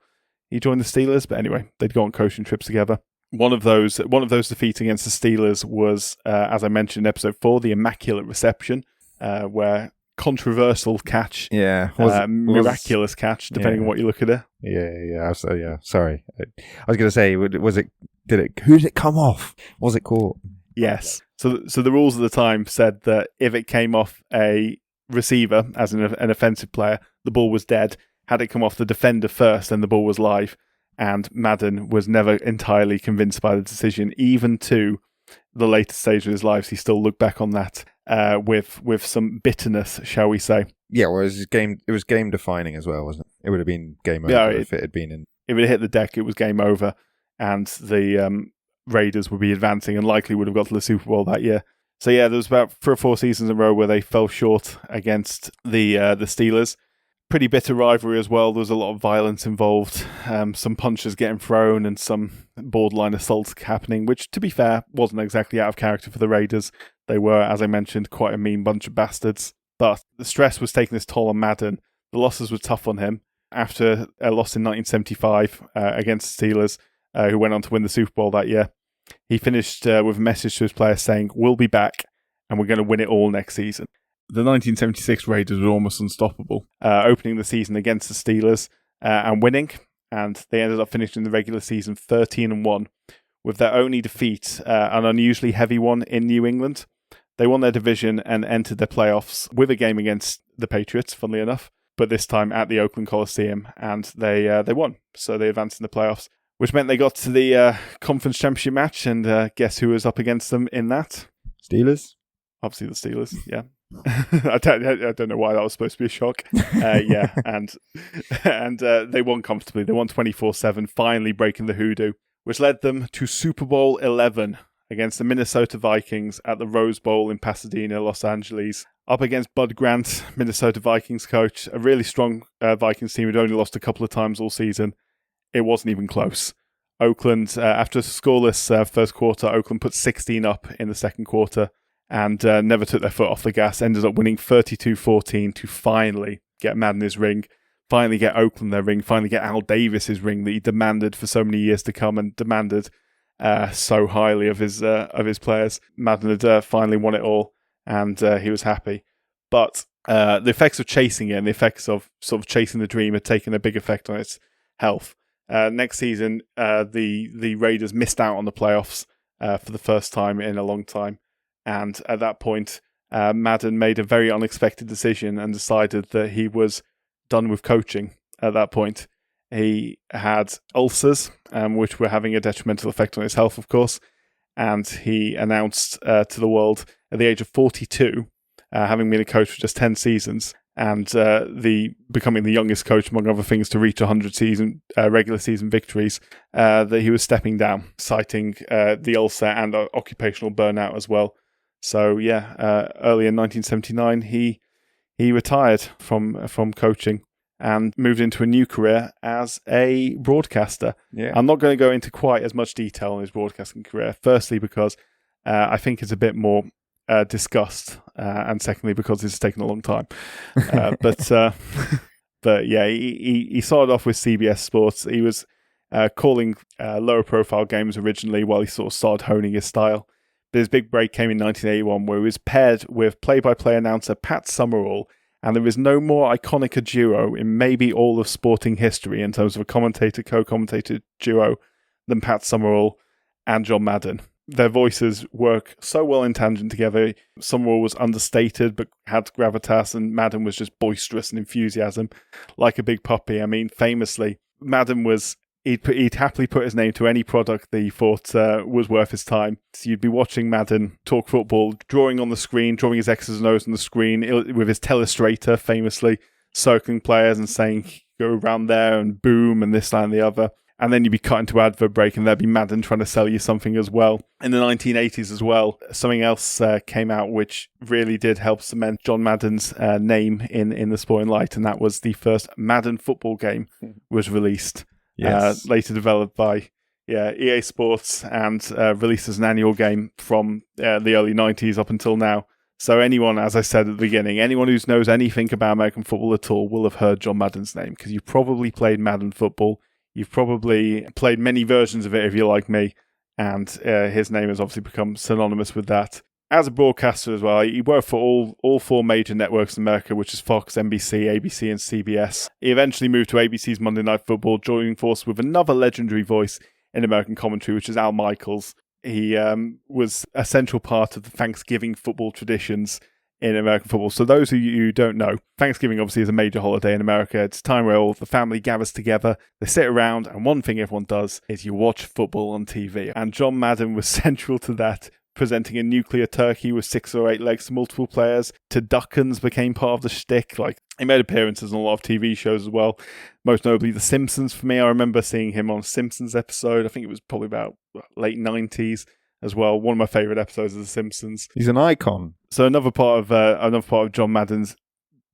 he joined the Steelers. But anyway, they'd go on coaching trips together. One of those defeats against the Steelers was, as I mentioned in episode 4, the Immaculate Reception, where controversial catch, miraculous catch, depending on what you look at it. Yeah. Sorry, I was going to say, who did it come off? Was it caught? Yes. So the rules at the time said that if it came off a receiver, as an offensive player, the ball was dead. Had it come off the defender first, then the ball was live. And Madden was never entirely convinced by the decision. Even to the later stage of his life, he still looked back on that with some bitterness, shall we say. Yeah, well, it was game defining as well, wasn't it? It would have been game over if it had been in. If it hit the deck, it was game over, and the Raiders would be advancing and likely would have got to the Super Bowl that year. So yeah, there was about 3 or 4 seasons in a row where they fell short against the Steelers. Pretty bitter rivalry as well. There was a lot of violence involved, some punches getting thrown and some borderline assaults happening, which, to be fair, wasn't exactly out of character for the Raiders. They were, as I mentioned, quite a mean bunch of bastards. But the stress was taking its toll on Madden. The losses were tough on him. After a loss in 1975 against the Steelers, who went on to win the Super Bowl that year, he finished with a message to his players saying, "We'll be back, and we're going to win it all next season." The 1976 Raiders were almost unstoppable, opening the season against the Steelers and winning, and they ended up finishing the regular season 13-1, with their only defeat, an unusually heavy one in New England. They won their division and entered their playoffs with a game against the Patriots, funnily enough, but this time at the Oakland Coliseum, and they won. So they advanced in the playoffs, which meant they got to the conference championship match, and guess who was up against them in that? Steelers? Obviously the Steelers, yeah. I don't know why that was supposed to be a shock. Yeah, and they won comfortably. They won 24-7, finally breaking the hoodoo, which led them to Super Bowl 11 against the Minnesota Vikings at the Rose Bowl in Pasadena, Los Angeles. Up against Bud Grant, Minnesota Vikings coach, a really strong Vikings team who'd only lost a couple of times all season. It wasn't even close. Oakland, after a scoreless first quarter, Oakland put 16 up in the second quarter and never took their foot off the gas, ended up winning 32-14 to finally get Madden his ring, finally get Oakland their ring, finally get Al Davis his ring that he demanded for so many years to come and demanded so highly of his players. Madden had finally won it all, and he was happy. But the effects of chasing it and the effects of sort of chasing the dream had taken a big effect on its health. Next season, the Raiders missed out on the playoffs for the first time in a long time. And at that point, Madden made a very unexpected decision and decided that he was done with coaching at that point. He had ulcers, which were having a detrimental effect on his health, of course. And he announced to the world at the age of 42, having been a coach for just 10 seasons, and becoming the youngest coach, among other things, to reach 100 regular season victories, that he was stepping down, citing the ulcer and occupational burnout as well. So yeah, early in 1979, he retired from coaching and moved into a new career as a broadcaster. Yeah. I'm not going to go into quite as much detail on his broadcasting career. Firstly, because I think it's a bit more discussed, and secondly, because this has taken a long time. But yeah, he started off with CBS Sports. He was calling lower profile games originally while he sort of started honing his style. But his big break came in 1981, where he was paired with play-by-play announcer Pat Summerall, and there is no more iconic a duo in maybe all of sporting history in terms of a commentator-co-commentator duo than Pat Summerall and John Madden. Their voices work so well in tangent together. Summerall was understated but had gravitas, and Madden was just boisterous and enthusiasm, like a big puppy. I mean, famously, Madden was... He'd happily put his name to any product that he thought was worth his time. So you'd be watching Madden talk football, drawing on the screen, drawing his X's and O's on the screen with his telestrator, famously circling players and saying, go around there and boom and this, that and the other. And then you'd be cut into advert break and there'd be Madden trying to sell you something as well. In the 1980s as well, something else came out which really did help cement John Madden's name in the sporting light, and that was the first Madden football game was released. Yes. Later developed by EA Sports and released as an annual game from the early 90s up until now. So anyone, as I said at the beginning, anyone who knows anything about American football at all will have heard John Madden's name, because you've probably played Madden football. You've probably played many versions of it if you're like me, and his name has obviously become synonymous with that. As a broadcaster as well, he worked for all four major networks in America, which is Fox, NBC, ABC, and CBS. He eventually moved to ABC's Monday Night Football, joining force with another legendary voice in American commentary, which is Al Michaels. He was a central part of the Thanksgiving football traditions in American football. So those of you who don't know, Thanksgiving obviously is a major holiday in America. It's a time where all the family gathers together, they sit around, and one thing everyone does is you watch football on TV. And John Madden was central to that, presenting a nuclear turkey with 6 or 8 legs to multiple players. Turduckens became part of the shtick. Like, he made appearances on a lot of TV shows as well. Most notably, The Simpsons for me. I remember seeing him on a Simpsons episode. I think it was probably about late 90s as well. One of my favourite episodes of The Simpsons. He's an icon. So another part of John Madden's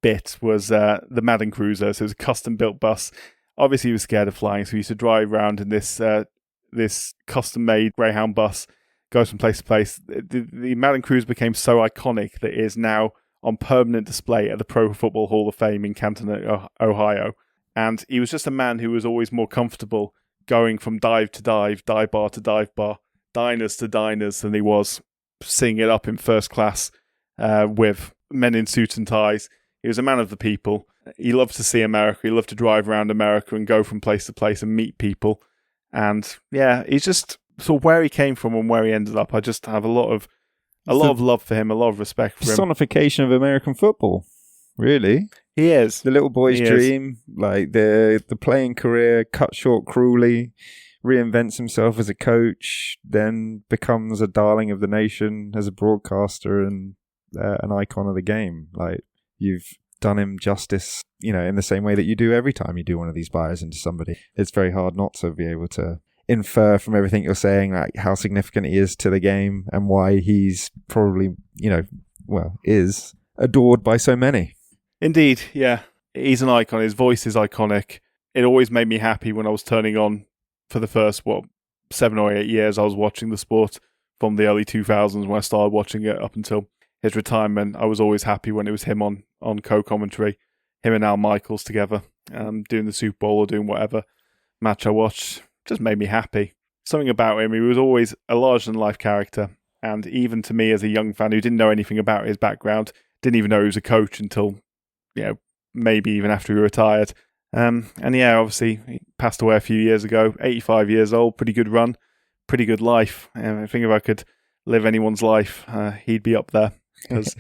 bit was the Madden Cruiser. So it was a custom-built bus. Obviously, he was scared of flying, so he used to drive around in this custom-made Greyhound bus, goes from place to place. The Madden Cruiser became so iconic that it is now on permanent display at the Pro Football Hall of Fame in Canton, Ohio. And he was just a man who was always more comfortable going from dive to dive bar to dive bar, diners to diners, than he was seeing it up in first class with men in suits and ties. He was a man of the people. He loved to see America. He loved to drive around America and go from place to place and meet people. And yeah, he's just sort of where he came from and where he ended up. I just have a lot of love for him, a lot of respect for him. Personification of American football, Really? He is. The little boy's He is. dream, like the playing career cut short cruelly, reinvents himself as a coach, then becomes a darling of the nation as a broadcaster and an icon of the game. Like, you've done him justice, in the same way that you do every time you do one of these buyers into somebody. It's very hard not to be able to infer from everything you're saying, like how significant he is to the game and why he's probably, is adored by so many. Indeed, yeah. He's an icon. His voice is iconic. It always made me happy when I was turning on for the first, 7 or 8 years I was watching the sport from the early 2000s when I started watching it up until his retirement. I was always happy when it was him on co-commentary, him and Al Michaels together, doing the Super Bowl or doing whatever match I watched. Just made me happy. Something about him, he was always a larger-than-life character. And even to me as a young fan who didn't know anything about his background, didn't even know he was a coach until, maybe even after he retired. And yeah, obviously, he passed away a few years ago, 85 years old, pretty good run, pretty good life. I think if I could live anyone's life, he'd be up there, because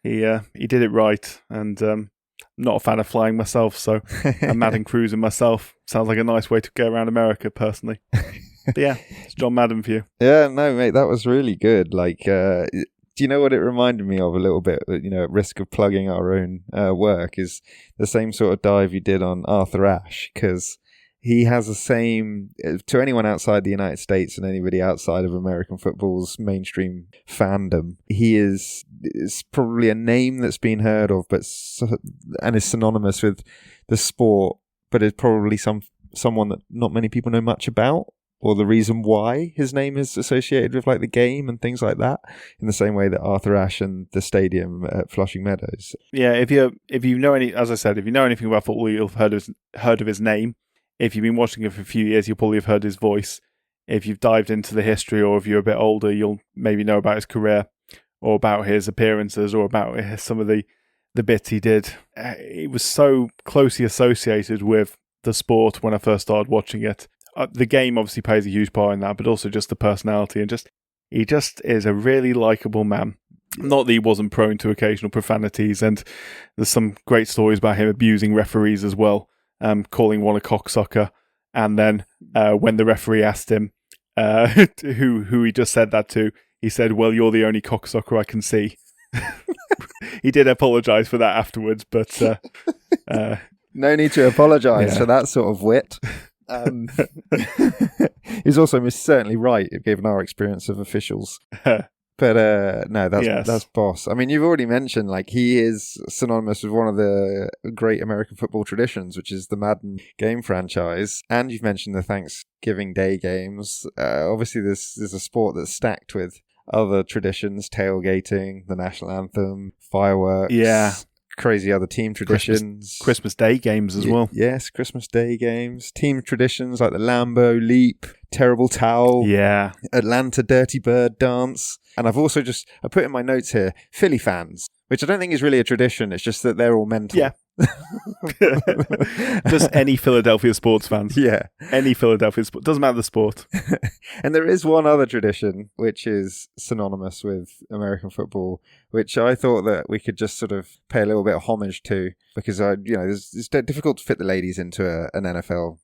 he did it right. And I'm not a fan of flying myself, so a Madden cruising myself sounds like a nice way to get around America, personally. But yeah, it's John Madden for you. Yeah, no, mate, that was really good. Like, do you know what it reminded me of a little bit, at risk of plugging our own work, is the same sort of dive you did on Arthur Ashe, because he has the same, to anyone outside the United States and anybody outside of American football's mainstream fandom, he is probably a name that's been heard of, and is synonymous with the sport, but is probably someone that not many people know much about, or the reason why his name is associated with like the game and things like that, in the same way that Arthur Ashe and the stadium at Flushing Meadows. Yeah, if you know as I said, if you know anything about football, you'll have heard of his name. If you've been watching it for a few years, you'll probably have heard his voice. If you've dived into the history, or if you're a bit older, you'll maybe know about his career, or about his appearances, or about some of the bits he did. It was so closely associated with the sport when I first started watching it. The game obviously plays a huge part in that, but also just the personality, and he just is a really likable man. Not that he wasn't prone to occasional profanities, and there's some great stories about him abusing referees as well, calling one a cocksucker, and then when the referee asked him who he just said that to, he said, "Well, you're the only cocksucker I can see." He did apologise for that afterwards, but no need to apologise for that sort of wit. He's also certainly right, given our experience of officials. But no, that's boss. I mean, you've already mentioned, like, he is synonymous with one of the great American football traditions, which is the Madden game franchise. And you've mentioned the Thanksgiving Day games. Obviously, there's a sport that's stacked with other traditions: tailgating, the national anthem, fireworks. Yeah. Crazy other team traditions. Christmas Day games as well. Yes, Christmas Day games. Team traditions like the Lambeau Leap, Terrible Towel, Atlanta Dirty Bird Dance. And I've also I put in my notes here, Philly fans, which I don't think is really a tradition. It's just that they're all mental. Yeah. Just any Philadelphia sports fans. Yeah. Any Philadelphia sport. Doesn't matter the sport. And there is one other tradition which is synonymous with American football, which I thought that we could just sort of pay a little bit of homage to, because it's difficult to fit the ladies into an NFL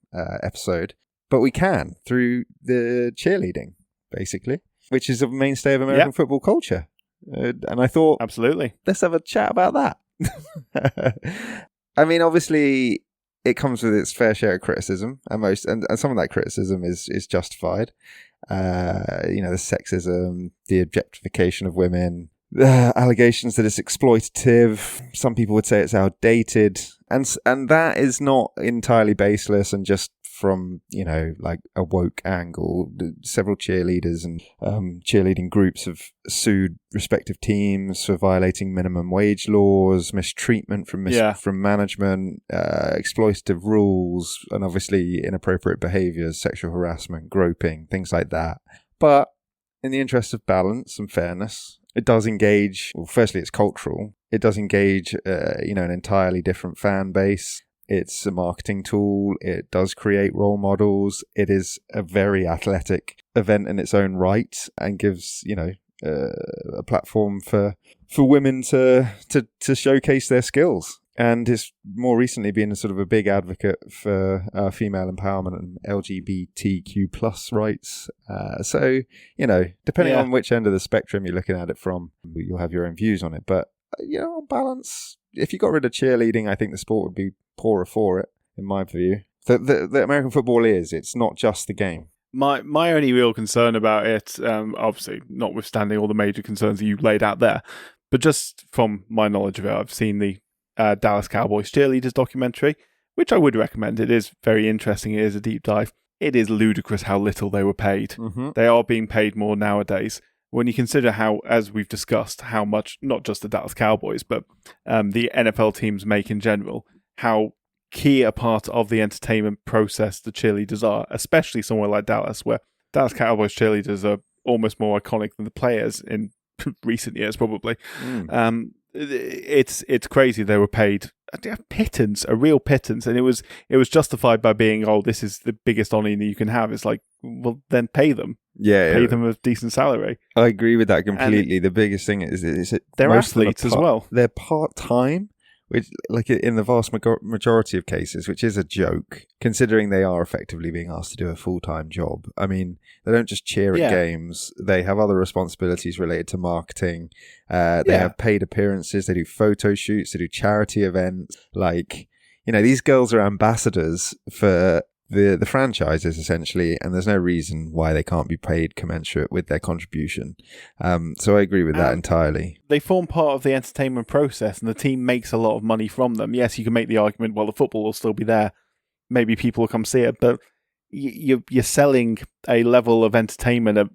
episode, but we can through the cheerleading, basically, which is a mainstay of American football culture. And I thought, absolutely, let's have a chat about that. I mean, obviously, it comes with its fair share of criticism, and some of that criticism is justified. The sexism, the objectification of women, the allegations that it's exploitative. Some people would say it's outdated, and that is not entirely baseless and just from, like a woke angle. Several cheerleaders and cheerleading groups have sued respective teams for violating minimum wage laws, mistreatment from management, exploitative rules, and obviously inappropriate behaviours, sexual harassment, groping, things like that. But in the interest of balance and fairness, it does engage, well, firstly, it's cultural. It does engage, an entirely different fan base. It's a marketing tool. It does create role models. It is a very athletic event in its own right, and gives, a platform for women to showcase their skills. And it's more recently been a sort of a big advocate for female empowerment and LGBTQ plus rights. So, depending on which end of the spectrum you're looking at it from, you'll have your own views on it. But, on balance, if you got rid of cheerleading, I think the sport would be poorer for it, in my view. The American football it's not just the game. My only real concern about it, obviously, notwithstanding all the major concerns that you laid out there, but just from my knowledge of it, I've seen the Dallas Cowboys cheerleaders documentary, which I would recommend. It is very interesting. It is a deep dive. It is ludicrous how little they were paid. Mm-hmm. They are being paid more nowadays. When you consider how, as we've discussed, how much, not just the Dallas Cowboys, but the NFL teams make in general, how key a part of the entertainment process the cheerleaders are, especially somewhere like Dallas, where Dallas Cowboys cheerleaders are almost more iconic than the players in recent years, probably. It's crazy. They were paid a pittance, a real pittance, and it was justified by being, this is the biggest honor you can have. It's like, well, then pay them. Pay them a decent salary. I agree with that completely. The biggest thing is they're athletes as well. They're part-time, which, like in the vast majority of cases, which is a joke, considering they are effectively being asked to do a full-time job. I mean, they don't just cheer at games. They have other responsibilities related to marketing. They have paid appearances. They do photo shoots. They do charity events. These girls are ambassadors for the franchises, essentially, and there's no reason why they can't be paid commensurate with their contribution. So I agree with that entirely. They form part of the entertainment process, and the team makes a lot of money from them. Yes, you can make the argument, well, the football will still be there. Maybe people will come see it, but you're selling a level of entertainment of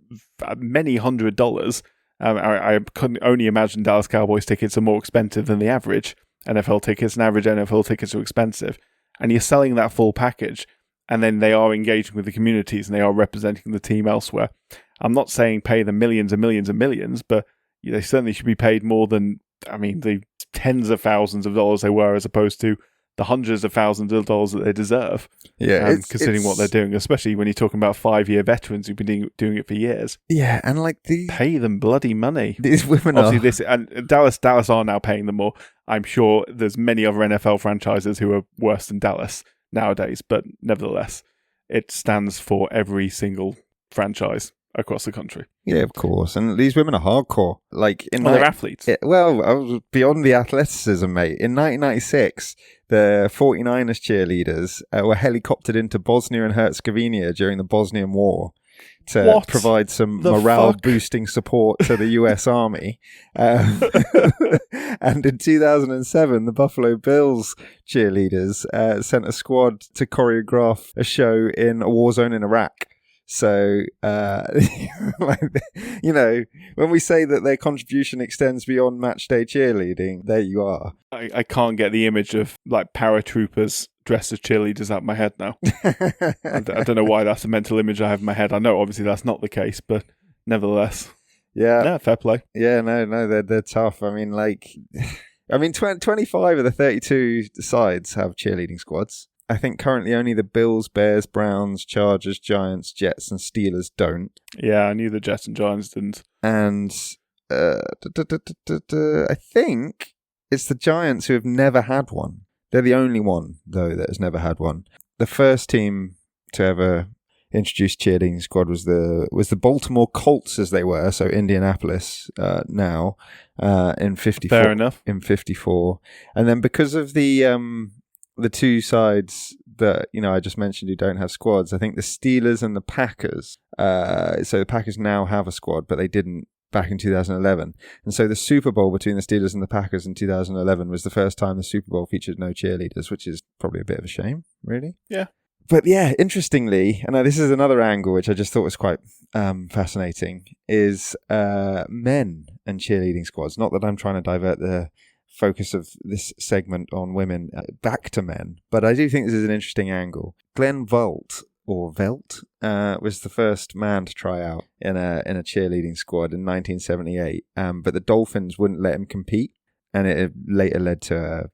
many $100s. I couldn't only imagine Dallas Cowboys tickets are more expensive than the average NFL tickets, and average NFL tickets are expensive. And you're selling that full package. And then they are engaging with the communities and they are representing the team elsewhere. I'm not saying pay them millions and millions and millions, but they certainly should be paid more than, the tens of thousands of dollars they were, as opposed to the hundreds of thousands of dollars that they deserve. Yeah, considering what they're doing, especially when you're talking about 5-year veterans who've been doing it for years. Yeah, and pay them bloody money. These women and Dallas are now paying them more. I'm sure there's many other NFL franchises who are worse than Dallas nowadays, but nevertheless, it stands for every single franchise across the country. Yeah, of course. And these women are hardcore. They're athletes. I was beyond the athleticism, mate. In 1996, the 49ers cheerleaders were helicoptered into Bosnia and Herzegovina during the Bosnian War to provide some morale-boosting support to the US Army. And in 2007, the Buffalo Bills cheerleaders sent a squad to choreograph a show in a war zone in Iraq. So, when we say that their contribution extends beyond match day cheerleading, there you are. I can't get the image of paratroopers dressed as cheerleaders out of my head now. I don't know why that's a mental image I have in my head. I know obviously that's not the case, but nevertheless. Yeah, fair play. Yeah, no, they're tough. 25 of the 32 sides have cheerleading squads. I think currently only the Bills, Bears, Browns, Chargers, Giants, Jets, and Steelers don't. Yeah, I knew the Jets and Giants didn't. And I think it's the Giants who have never had one. They're the only one, though, that has never had one. The first team to ever introduce cheerleading squad was the Baltimore Colts, as they were, so Indianapolis now, in 54. Fair enough. In 54. And then because of the two sides that, I just mentioned who don't have squads, I think the Steelers and the Packers, so the Packers now have a squad, but they didn't back in 2011. And so the Super Bowl between the Steelers and the Packers in 2011 was the first time the Super Bowl featured no cheerleaders, which is probably a bit of a shame, really. Yeah. But yeah, interestingly, and this is another angle which I just thought was quite fascinating, is men and cheerleading squads. Not that I'm trying to divert the focus of this segment on women back to men, but I do think this is an interesting angle. Glenn Velt was the first man to try out in a cheerleading squad in 1978, but the Dolphins wouldn't let him compete, and it later led to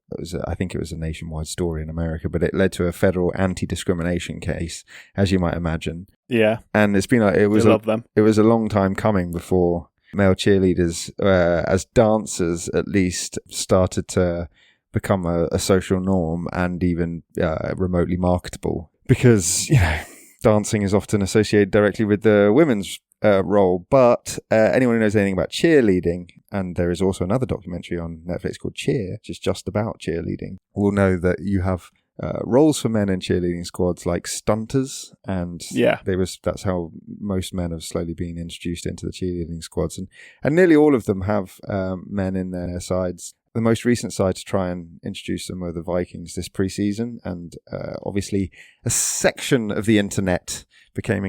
I think it was a nationwide story in America, but it led to a federal anti-discrimination case, as you might imagine. Yeah, and it's been it was a long time coming before male cheerleaders, as dancers at least, started to become a social norm and even remotely marketable. Because, dancing is often associated directly with the women's role. But anyone who knows anything about cheerleading, and there is also another documentary on Netflix called Cheer, which is just about cheerleading, will know that you have roles for men in cheerleading squads like stunters, and that's how most men have slowly been introduced into the cheerleading squads, and nearly all of them have men in their sides. The most recent side to try and introduce them were the Vikings this preseason, and obviously a section of the internet became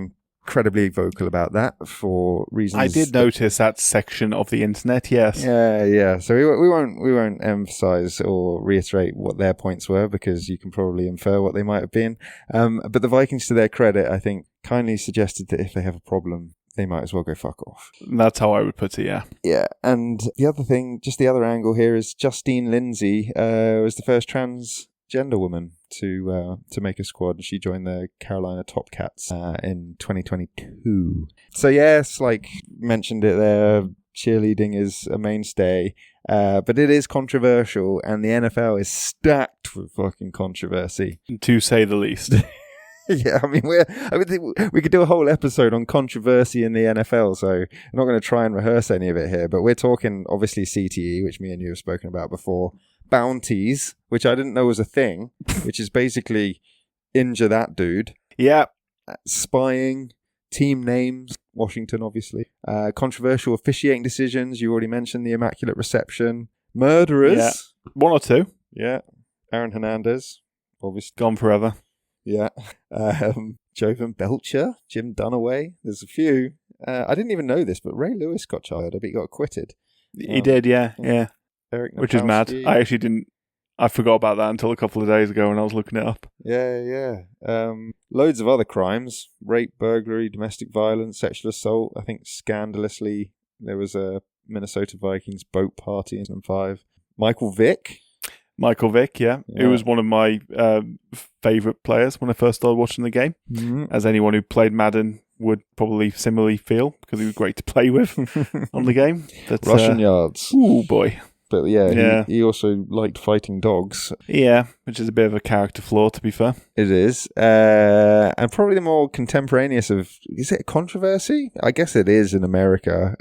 incredibly vocal about that for reasons. I did notice that section of the internet. Yes. Yeah. So we won't emphasize or reiterate what their points were, because you can probably infer what they might have been. But the Vikings, to their credit, I think kindly suggested that if they have a problem, they might as well go fuck off. That's how I would put it, yeah. Yeah, and the other thing, just the other angle here, is Justine Lindsay was the first transgender woman to make a squad, and she joined the Carolina Top Cats in 2022. So yes, like mentioned it there, cheerleading is a mainstay, but it is controversial, and the NFL is stacked with fucking controversy, to say the least. Yeah, I mean, we could do a whole episode on controversy in the NFL, so I'm not going to try and rehearse any of it here, but we're talking, obviously, CTE, which me and you have spoken about before, bounties, which I didn't know was a thing, which is basically injure that dude. Yeah. Spying, team names, Washington, obviously. Controversial officiating decisions, you already mentioned the Immaculate Reception. Murderers. Yeah. One or two. Yeah. Aaron Hernandez, obviously. Gone forever. Yeah. Jovan Belcher, Jim Dunaway. There's a few. I didn't even know this, but Ray Lewis got charged. I bet he got acquitted. He did, yeah. Eric Which is mad. I actually didn't. I forgot about that until a couple of days ago when I was looking it up. Yeah. Loads of other crimes. Rape, burglary, domestic violence, sexual assault. I think scandalously there was a Minnesota Vikings boat party in 2005. Michael Vick, yeah. He was one of my favourite players when I first started watching the game. Mm-hmm. As anyone who played Madden would probably similarly feel, because he was great to play with on the game. But, Russian yards. Ooh, boy. But yeah. He also liked fighting dogs. Yeah, which is a bit of a character flaw, to be fair. It is. And probably the more contemporaneous of... Is it a controversy? I guess it is in America.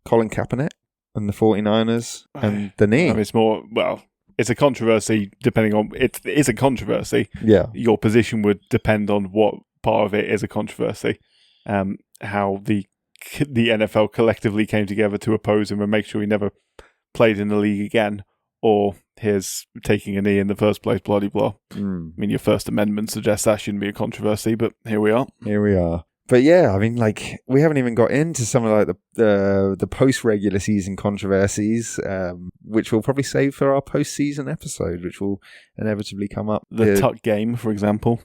Colin Kaepernick and the 49ers and the knee. I mean, it's more... Well... It's a controversy depending on... It is a controversy. Yeah. Your position would depend on what part of it is a controversy. How the NFL collectively came together to oppose him and make sure he never played in the league again, or his taking a knee in the first place, blah, blah, blah. I mean, your First Amendment suggests that shouldn't be a controversy, but here we are. But yeah, I mean, like, we haven't even got into some of like the post-regular season controversies, which we'll probably save for our post-season episode, which will inevitably come up. The tuck game, for example.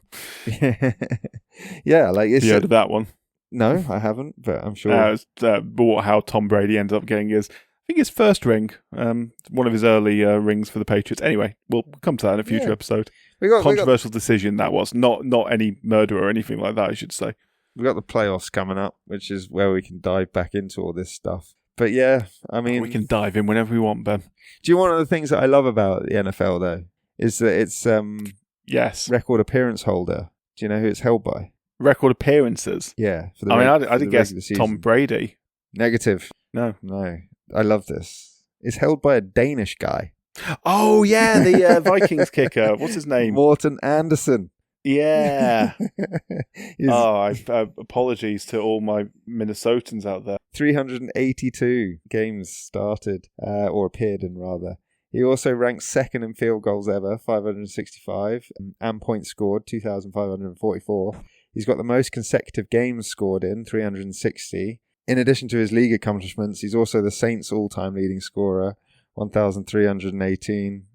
Yeah, like it's... You heard of that one? No, I haven't, but I'm sure. How Tom Brady ended up getting his, I think his first ring, one of his early rings for the Patriots. Anyway, we'll come to that in a future episode. Controversial decision that was, not any murder or anything like that, I should say. We've got the playoffs coming up, which is where we can dive back into all this stuff. But yeah, I mean... We can dive in whenever we want, Ben. Do you know one of the things that I love about the NFL, though, is that it's yes, record appearance holder. Do you know who it's held by? Record appearances? Yeah. I did guess Tom Brady. Negative. No. I love this. It's held by a Danish guy. Oh, yeah, the Vikings kicker. What's his name? Morten Andersen. Yeah. Apologies to all my Minnesotans out there. 382 games started, or appeared in, rather. He also ranks second in field goals ever, 565, and points scored, 2,544. He's got the most consecutive games scored in, 360. In addition to his league accomplishments, he's also the Saints' all-time leading scorer, 1,318.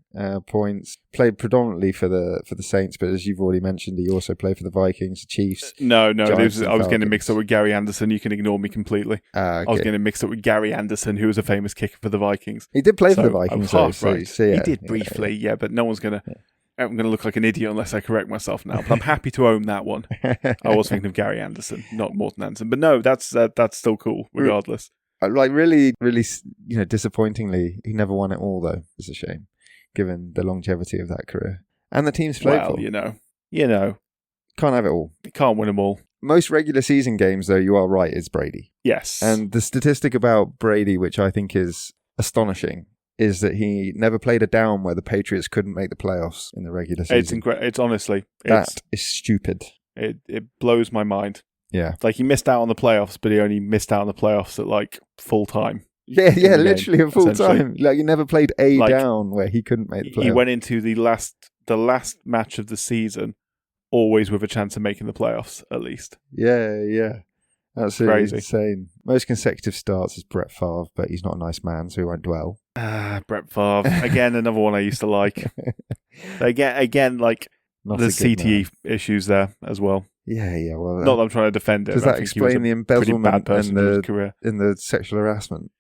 Points. Played predominantly for the Saints, but as you've already mentioned, he also played for the Vikings, the Chiefs. No, I was getting mixed up with Gary Anderson. You can ignore me completely. Okay. I was getting mixed up with Gary Anderson, who was a famous kicker for the Vikings. He did play for the Vikings, though. Right. He did briefly, but no one's gonna. I'm going to look like an idiot unless I correct myself now. But I'm happy to own that one. I was thinking of Gary Anderson, not Morten Andersen. But no, that's still cool, regardless. Like really, really, disappointingly, he never won it all though. It's a shame, given the longevity of that career and the teams played for. Well, you know, can't have it all. You can't win them all. Most regular season games, though, you are right, is Brady. Yes. And the statistic about Brady, which I think is astonishing, is that he never played a down where the Patriots couldn't make the playoffs in the regular season. It's honestly... That is stupid. It blows my mind. Yeah. Like, he missed out on the playoffs, but he only missed out on the playoffs at, like, full time. Yeah, literally at full time. Like, he never played a down where he couldn't make the playoffs. He went into the last match of the season always with a chance of making the playoffs, at least. Yeah. Absolutely Crazy. Insane. Most consecutive starts is Brett Favre, but he's not a nice man, so he won't dwell. Brett Favre. Again, another one I used to like. Again, like, Not there's CTE issues there as well. Yeah. Well, not that I'm trying to defend it. Does that explain the embezzlement and the sexual harassment?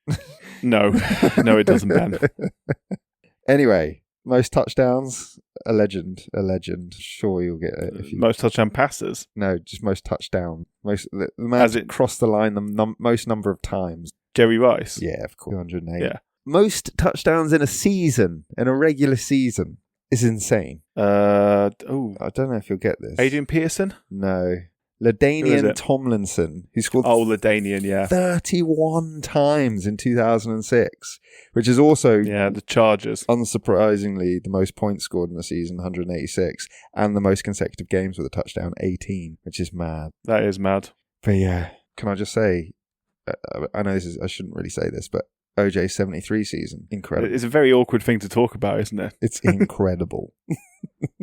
No, it doesn't, Ben. Anyway, most touchdowns, a legend. Sure, you'll get it. If you... Most touchdown passes? No, just most touchdown. The man crossed the line the most number of times. Jerry Rice? Yeah, of course. 208. Yeah. Most touchdowns in a regular season, is insane. I don't know if you'll get this. Adrian Pearson? No. LaDainian Tomlinson, who scored LaDainian, yeah. 31 times in 2006, which is also the Chargers. Unsurprisingly, the most points scored in the season, 186, and the most consecutive games with a touchdown, 18, which is mad. That is mad. But yeah, can I just say, I know I shouldn't really say this, but OJ's 73 season, incredible. It's a very awkward thing to talk about, isn't it? It's incredible.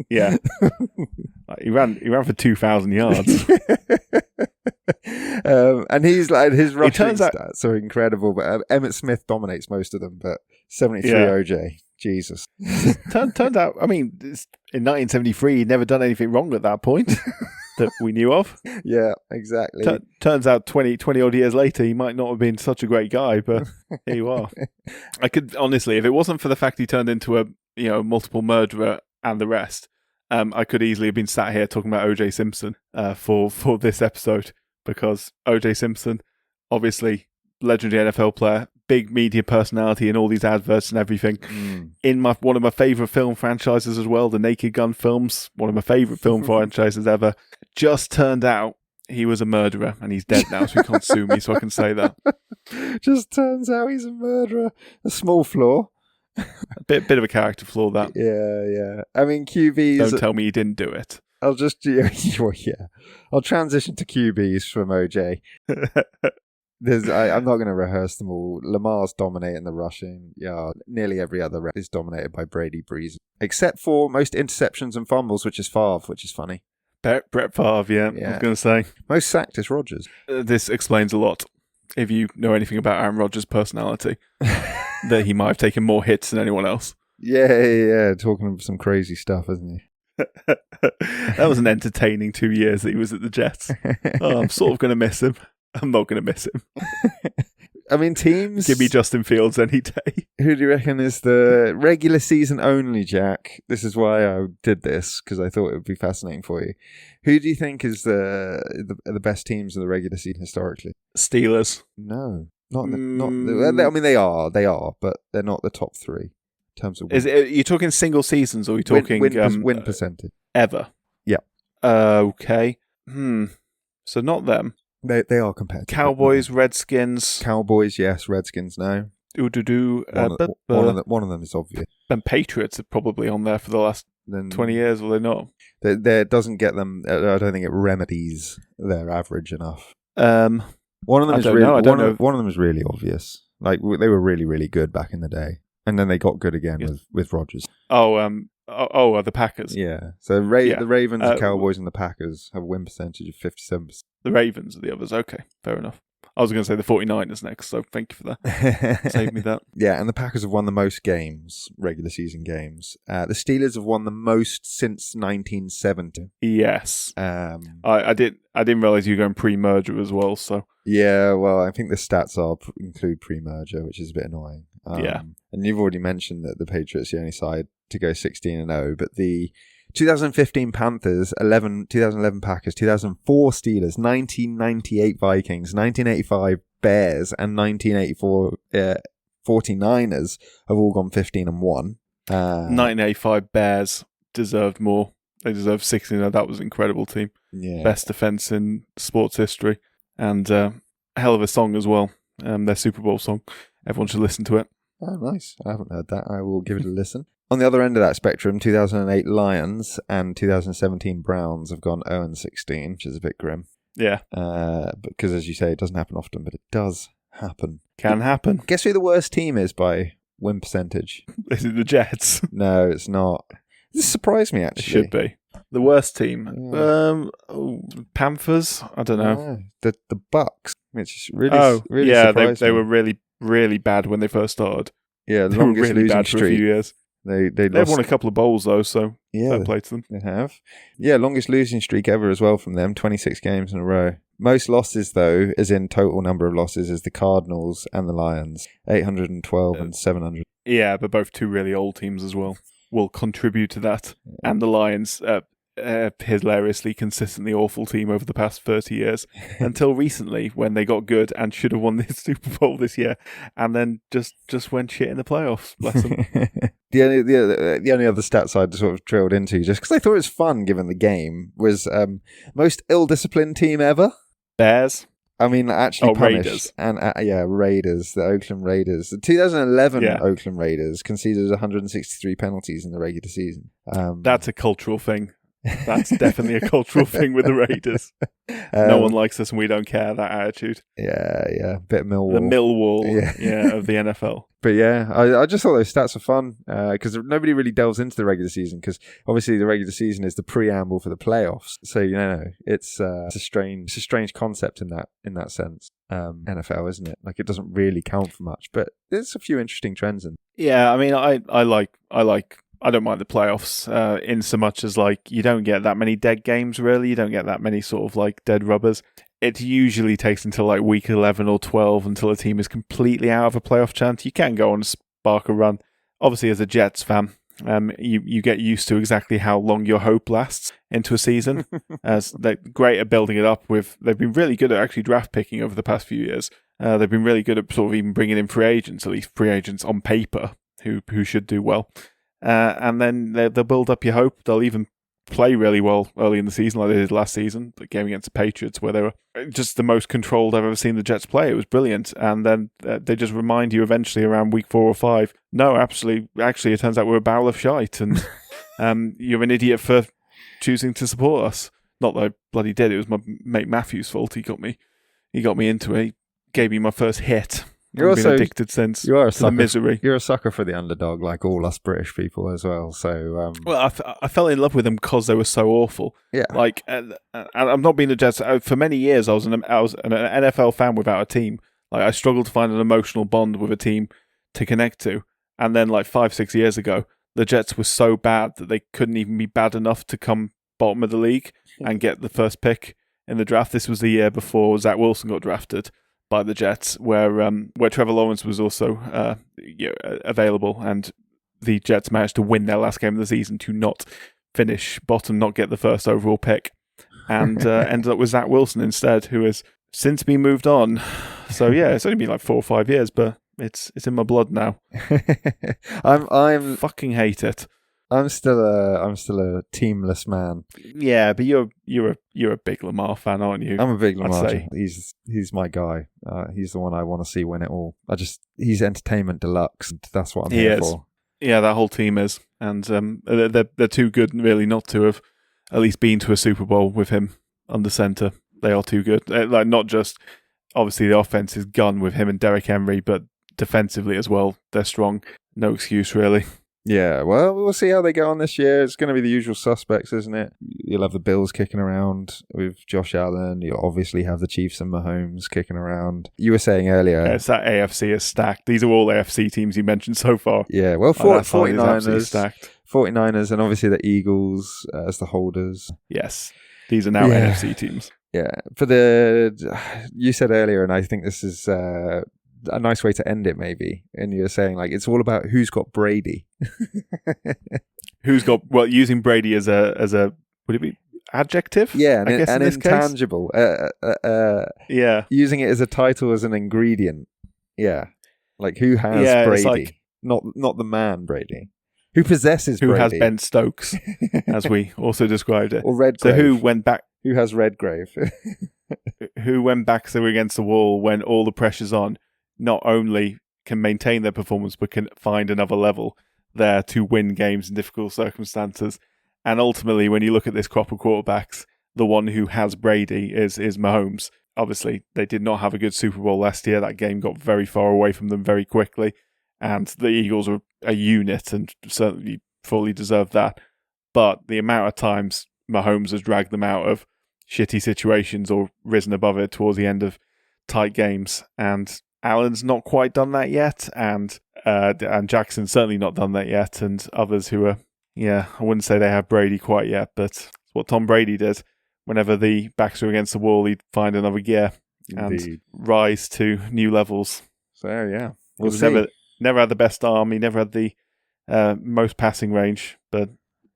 Yeah. He ran for 2,000 yards. And he's like, his rushing stats are incredible, but Emmitt Smith dominates most of them, but 73 OJ, Jesus. Turns out, I mean, in 1973, he'd never done anything wrong at that point that we knew of. Yeah, exactly. Turns out 20 odd years later, he might not have been such a great guy, but here you are. I could, honestly, if it wasn't for the fact he turned into a multiple murderer and the rest, I could easily have been sat here talking about O.J. Simpson for this episode, because O.J. Simpson, obviously legendary NFL player, big media personality in all these adverts and everything. In one of my favourite film franchises as well, the Naked Gun films, one of my favourite film franchises ever. Just turned out he was a murderer, and he's dead now, so he can't sue me, so I can say that. Just turns out he's a murderer. A small flaw. A bit of a character flaw, that. Yeah. I mean, QBs... Don't tell me you didn't do it. I'll just... Yeah. I'll transition to QBs from OJ. I'm not going to rehearse them all. Lamar's dominating the rushing. Yeah, nearly every other rep is dominated by Brady Breeze. Except for most interceptions and fumbles, which is Favre, which is funny. Brett Favre, yeah. I was going to say. Most sacked is Rodgers. This explains a lot. If you know anything about Aaron Rodgers' personality, that he might have taken more hits than anyone else. Yeah. Talking some crazy stuff, isn't he? That was an entertaining 2 years that he was at the Jets. I'm sort of going to miss him. I'm not going to miss him. I mean, teams... Give me Justin Fields any day. Who do you reckon is the regular season only, Jack? This is why I did this, because I thought it would be fascinating for you. Who do you think is the best teams in the regular season historically? Steelers. No. I mean, they are, but they're not the top three in terms of wins. Are you talking single seasons, or are you talking... Win percentage. Ever? Yeah. Okay. So not them. They are competitive. Cowboys, Redskins. Cowboys, yes. Redskins, no. One of them is obvious. And Patriots are probably on there for the last 20 years, or they're not. That doesn't get them. I don't think it remedies their average enough. One of them is one of them is really obvious. Like, they were really, really good back in the day, and then they got good again with Rodgers. The Packers. Yeah. So the Ravens, the Cowboys, and the Packers have a win percentage of 57%. The Ravens are the others. Okay, fair enough. I was going to say the 49ers next, so thank you for that. Save me that. Yeah, and the Packers have won the most games, regular season games. The Steelers have won the most since 1970. Yes. I didn't realize you were going pre-merger as well, so... Yeah, well, I think the stats include pre-merger, which is a bit annoying. Yeah. And you've already mentioned that the Patriots are the only side to go 16-0, but the 2015 Panthers, 2011 Packers, 2004 Steelers, 1998 Vikings, 1985 Bears, and 1984 49ers have all gone 15-1. 1985 Bears deserved more. They deserved 16. That was an incredible team. Yeah. Best defense in sports history. And a hell of a song as well. Their Super Bowl song. Everyone should listen to it. Oh, nice. I haven't heard that. I will give it a listen. On the other end of that spectrum, 2008 Lions and 2017 Browns have gone 0-16, which is a bit grim. Yeah. Because, as you say, it doesn't happen often, but it does happen. Can happen. Guess who the worst team is by win percentage? Is it the Jets? No, it's not. This surprised me, actually. It should be. The worst team? Panthers? I don't know. The Bucks, which really yeah, surprised they me. were really, really bad when they first started. Yeah, they were longest really losing bad for a streak. few years. They've They've won a couple of bowls, though, so fair play to them. They have. Yeah, longest losing streak ever as well from them, 26 games in a row. Most losses, though, as in total number of losses, is the Cardinals and the Lions, 812 and 700. Yeah, but both two really old teams as well will contribute to that. And the Lions, hilariously, consistently awful team over the past 30 years, until recently when they got good and should have won the Super Bowl this year, and then just went shit in the playoffs. Bless them. The only other stats I'd sort of drilled into, just because I thought it was fun given the game, was most ill-disciplined team ever. Bears. I mean, actually punished. Raiders. And Raiders, the Oakland Raiders. The 2011 Oakland Raiders conceded 163 penalties in the regular season. That's a cultural thing. That's definitely a cultural thing with the Raiders. No one likes us and we don't care, that attitude. Yeah. Bit Millwall. The Millwall of the NFL. But yeah, I just thought those stats were fun because nobody really delves into the regular season because obviously the regular season is the preamble for the playoffs. So, it's a strange concept in that sense. NFL, isn't it? Like it doesn't really count for much, but there's a few interesting trends in. Yeah, I mean, I don't mind the playoffs in so much as like you don't get that many dead games really. You don't get that many sort of like dead rubbers. It usually takes until like week 11 or 12 until a team is completely out of a playoff chance. You can go on and spark a run. Obviously, as a Jets fan, you get used to exactly how long your hope lasts into a season. They're great at building it up. They've been really good at actually draft picking over the past few years. They've been really good at sort of even bringing in free agents, at least free agents on paper, who should do well. And then they'll build up your hope. They'll even play really well early in the season, like they did last season, the game against the Patriots, where they were just the most controlled I've ever seen the Jets play. It was brilliant. And then they just remind you eventually around week 4 or 5, no, actually, it turns out we're a barrel of shite, and you're an idiot for choosing to support us. Not that I bloody did. It was my mate Matthew's fault. He got me into it. He gave me my first hit. You're I've been addicted since. You are a to the misery. You're a sucker for the underdog, like all us British people as well. So, well, I fell in love with them because they were so awful. Yeah, like, and I'm not being a Jets. For many years, I was an NFL fan without a team. Like, I struggled to find an emotional bond with a team to connect to. And then, like 5-6 years ago, the Jets were so bad that they couldn't even be bad enough to come bottom of the league and get the first pick in the draft. This was the year before Zach Wilson got drafted by the Jets, where Trevor Lawrence was also available, and the Jets managed to win their last game of the season to not finish bottom, not get the first overall pick, and ended up with Zach Wilson instead, who has since been moved on. So yeah, it's only been like 4 or 5 years, but it's in my blood now. I'm fucking hate it. I'm still a teamless man. Yeah, but you're a big Lamar fan, aren't you? I'm a big Lamar. He's my guy. He's the one I want to see win it all. He's entertainment deluxe. And that's what I'm here for. Yeah, that whole team is, and they're too good really not to have at least been to a Super Bowl with him under center. They are too good. Like, not just obviously the offense is gone with him and Derrick Henry, but defensively as well, they're strong. No excuse really. Yeah, well, we'll see how they get on this year. It's going to be the usual suspects, isn't it? You'll have the Bills kicking around with Josh Allen. You'll obviously have the Chiefs and Mahomes kicking around. You were saying earlier... Yes, that AFC is stacked. These are all AFC teams you mentioned so far. Yeah, well, 49ers, stacked. 49ers and obviously the Eagles as the holders. Yes, these are now NFC teams. Yeah, you said earlier, and I think this is... a nice way to end it, maybe. And you're saying, like, it's all about who's got Brady. Who's got using Brady as a would it be adjective? Yeah, I guess an in this intangible. yeah, using it as a title as an ingredient. Yeah, like who has Brady? Like, not the man Brady. Who possesses who Brady? has Ben Stokes, as we also described it. Or Redgrave. So who went back? Who has Redgrave? Who went back so against the wall when all the pressure's on? Not only can maintain their performance, but can find another level there to win games in difficult circumstances. And ultimately, when you look at this crop of quarterbacks, the one who has Brady is Mahomes. Obviously, they did not have a good Super Bowl last year. That game got very far away from them very quickly. And the Eagles are a unit and certainly fully deserve that. But the amount of times Mahomes has dragged them out of shitty situations or risen above it towards the end of tight games. And Allen's not quite done that yet. And Jackson's certainly not done that yet. And others who are, I wouldn't say they have Brady quite yet, but it's what Tom Brady did. Whenever the backs were against the wall, he'd find another gear and rise to new levels. So, yeah. We'll see. Never had the best arm. He never had the most passing range, but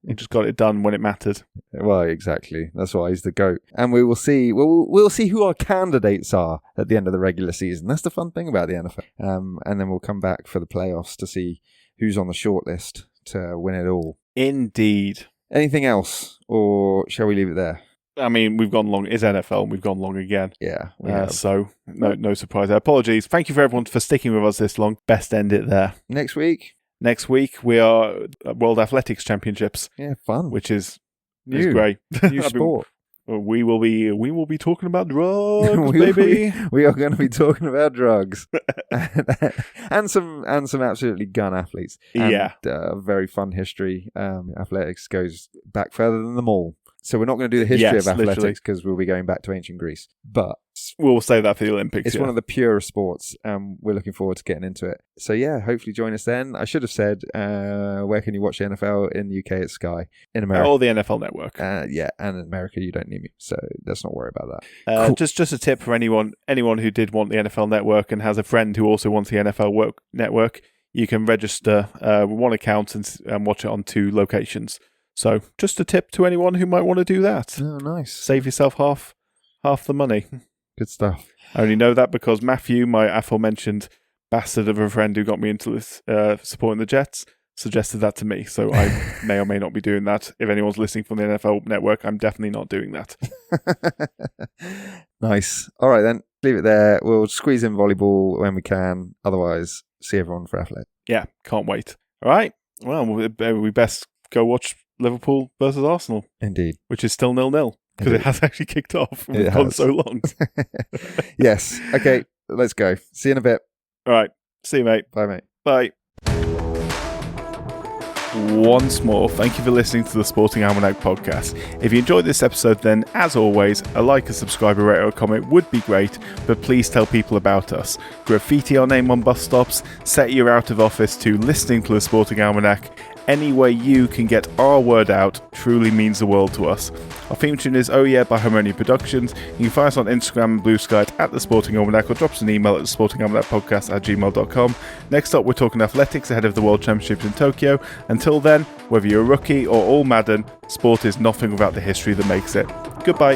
he just got it done when it mattered. Well, exactly. That's why he's the GOAT. And we will see. We'll see who our candidates are at the end of the regular season. That's the fun thing about the NFL. And then we'll come back for the playoffs to see who's on the shortlist to win it all. Indeed. Anything else, or shall we leave it there? I mean, we've gone long. It's NFL, and we've gone long again. Yeah. So no surprise there. Apologies. Thank you for everyone for sticking with us this long. Best end it there. Next week we are World Athletics Championships. Yeah, fun. Which is great. New sport. We will be talking about drugs, baby. We are going to be talking about drugs, and some absolutely gun athletes. And, very fun history. Athletics goes back further than them all. So we're not going to do the history of athletics because we'll be going back to ancient Greece. But we'll save that for the Olympics. It's one of the purer sports. We're looking forward to getting into it. So yeah, hopefully join us then. I should have said, where can you watch the NFL? In the UK, it's Sky. In America, or the NFL Network. And in America, you don't need me. So let's not worry about that. Cool. Just a tip for anyone who did want the NFL Network and has a friend who also wants the NFL Network. You can register with one account and watch it on 2 locations. So, just a tip to anyone who might want to do that. Oh, nice. Save yourself half the money. Good stuff. I only know that because Matthew, my aforementioned bastard of a friend who got me into this supporting the Jets, suggested that to me. So, I may or may not be doing that. If anyone's listening from the NFL Network, I'm definitely not doing that. Nice. All right, then. Leave it there. We'll squeeze in volleyball when we can. Otherwise, see everyone for athletics. Yeah, can't wait. All right. Well, we best go watch Liverpool versus Arsenal. Indeed. Which is still 0-0 because it has actually kicked off. We've gone so long. Yes. Okay, let's go. See you in a bit. All right. See you, mate. Bye, mate. Bye. Once more, thank you for listening to the Sporting Almanac podcast. If you enjoyed this episode, then as always, a like, a subscribe, a rate, or a comment would be great, but please tell people about us. Graffiti our name on bus stops, set your out of office to listening to the Sporting Almanac. Any way you can get our word out truly means the world to us. Our theme tune is Oh Yeah by Harmonia Productions. You can find us on Instagram and Blue Sky at The Sporting Almanac, or drop us an email at thesportingalmanacpodcast@gmail.com. Next up, we're talking athletics ahead of the World Championships in Tokyo. Until then, whether you're a rookie or all Madden, sport is nothing without the history that makes it. Goodbye.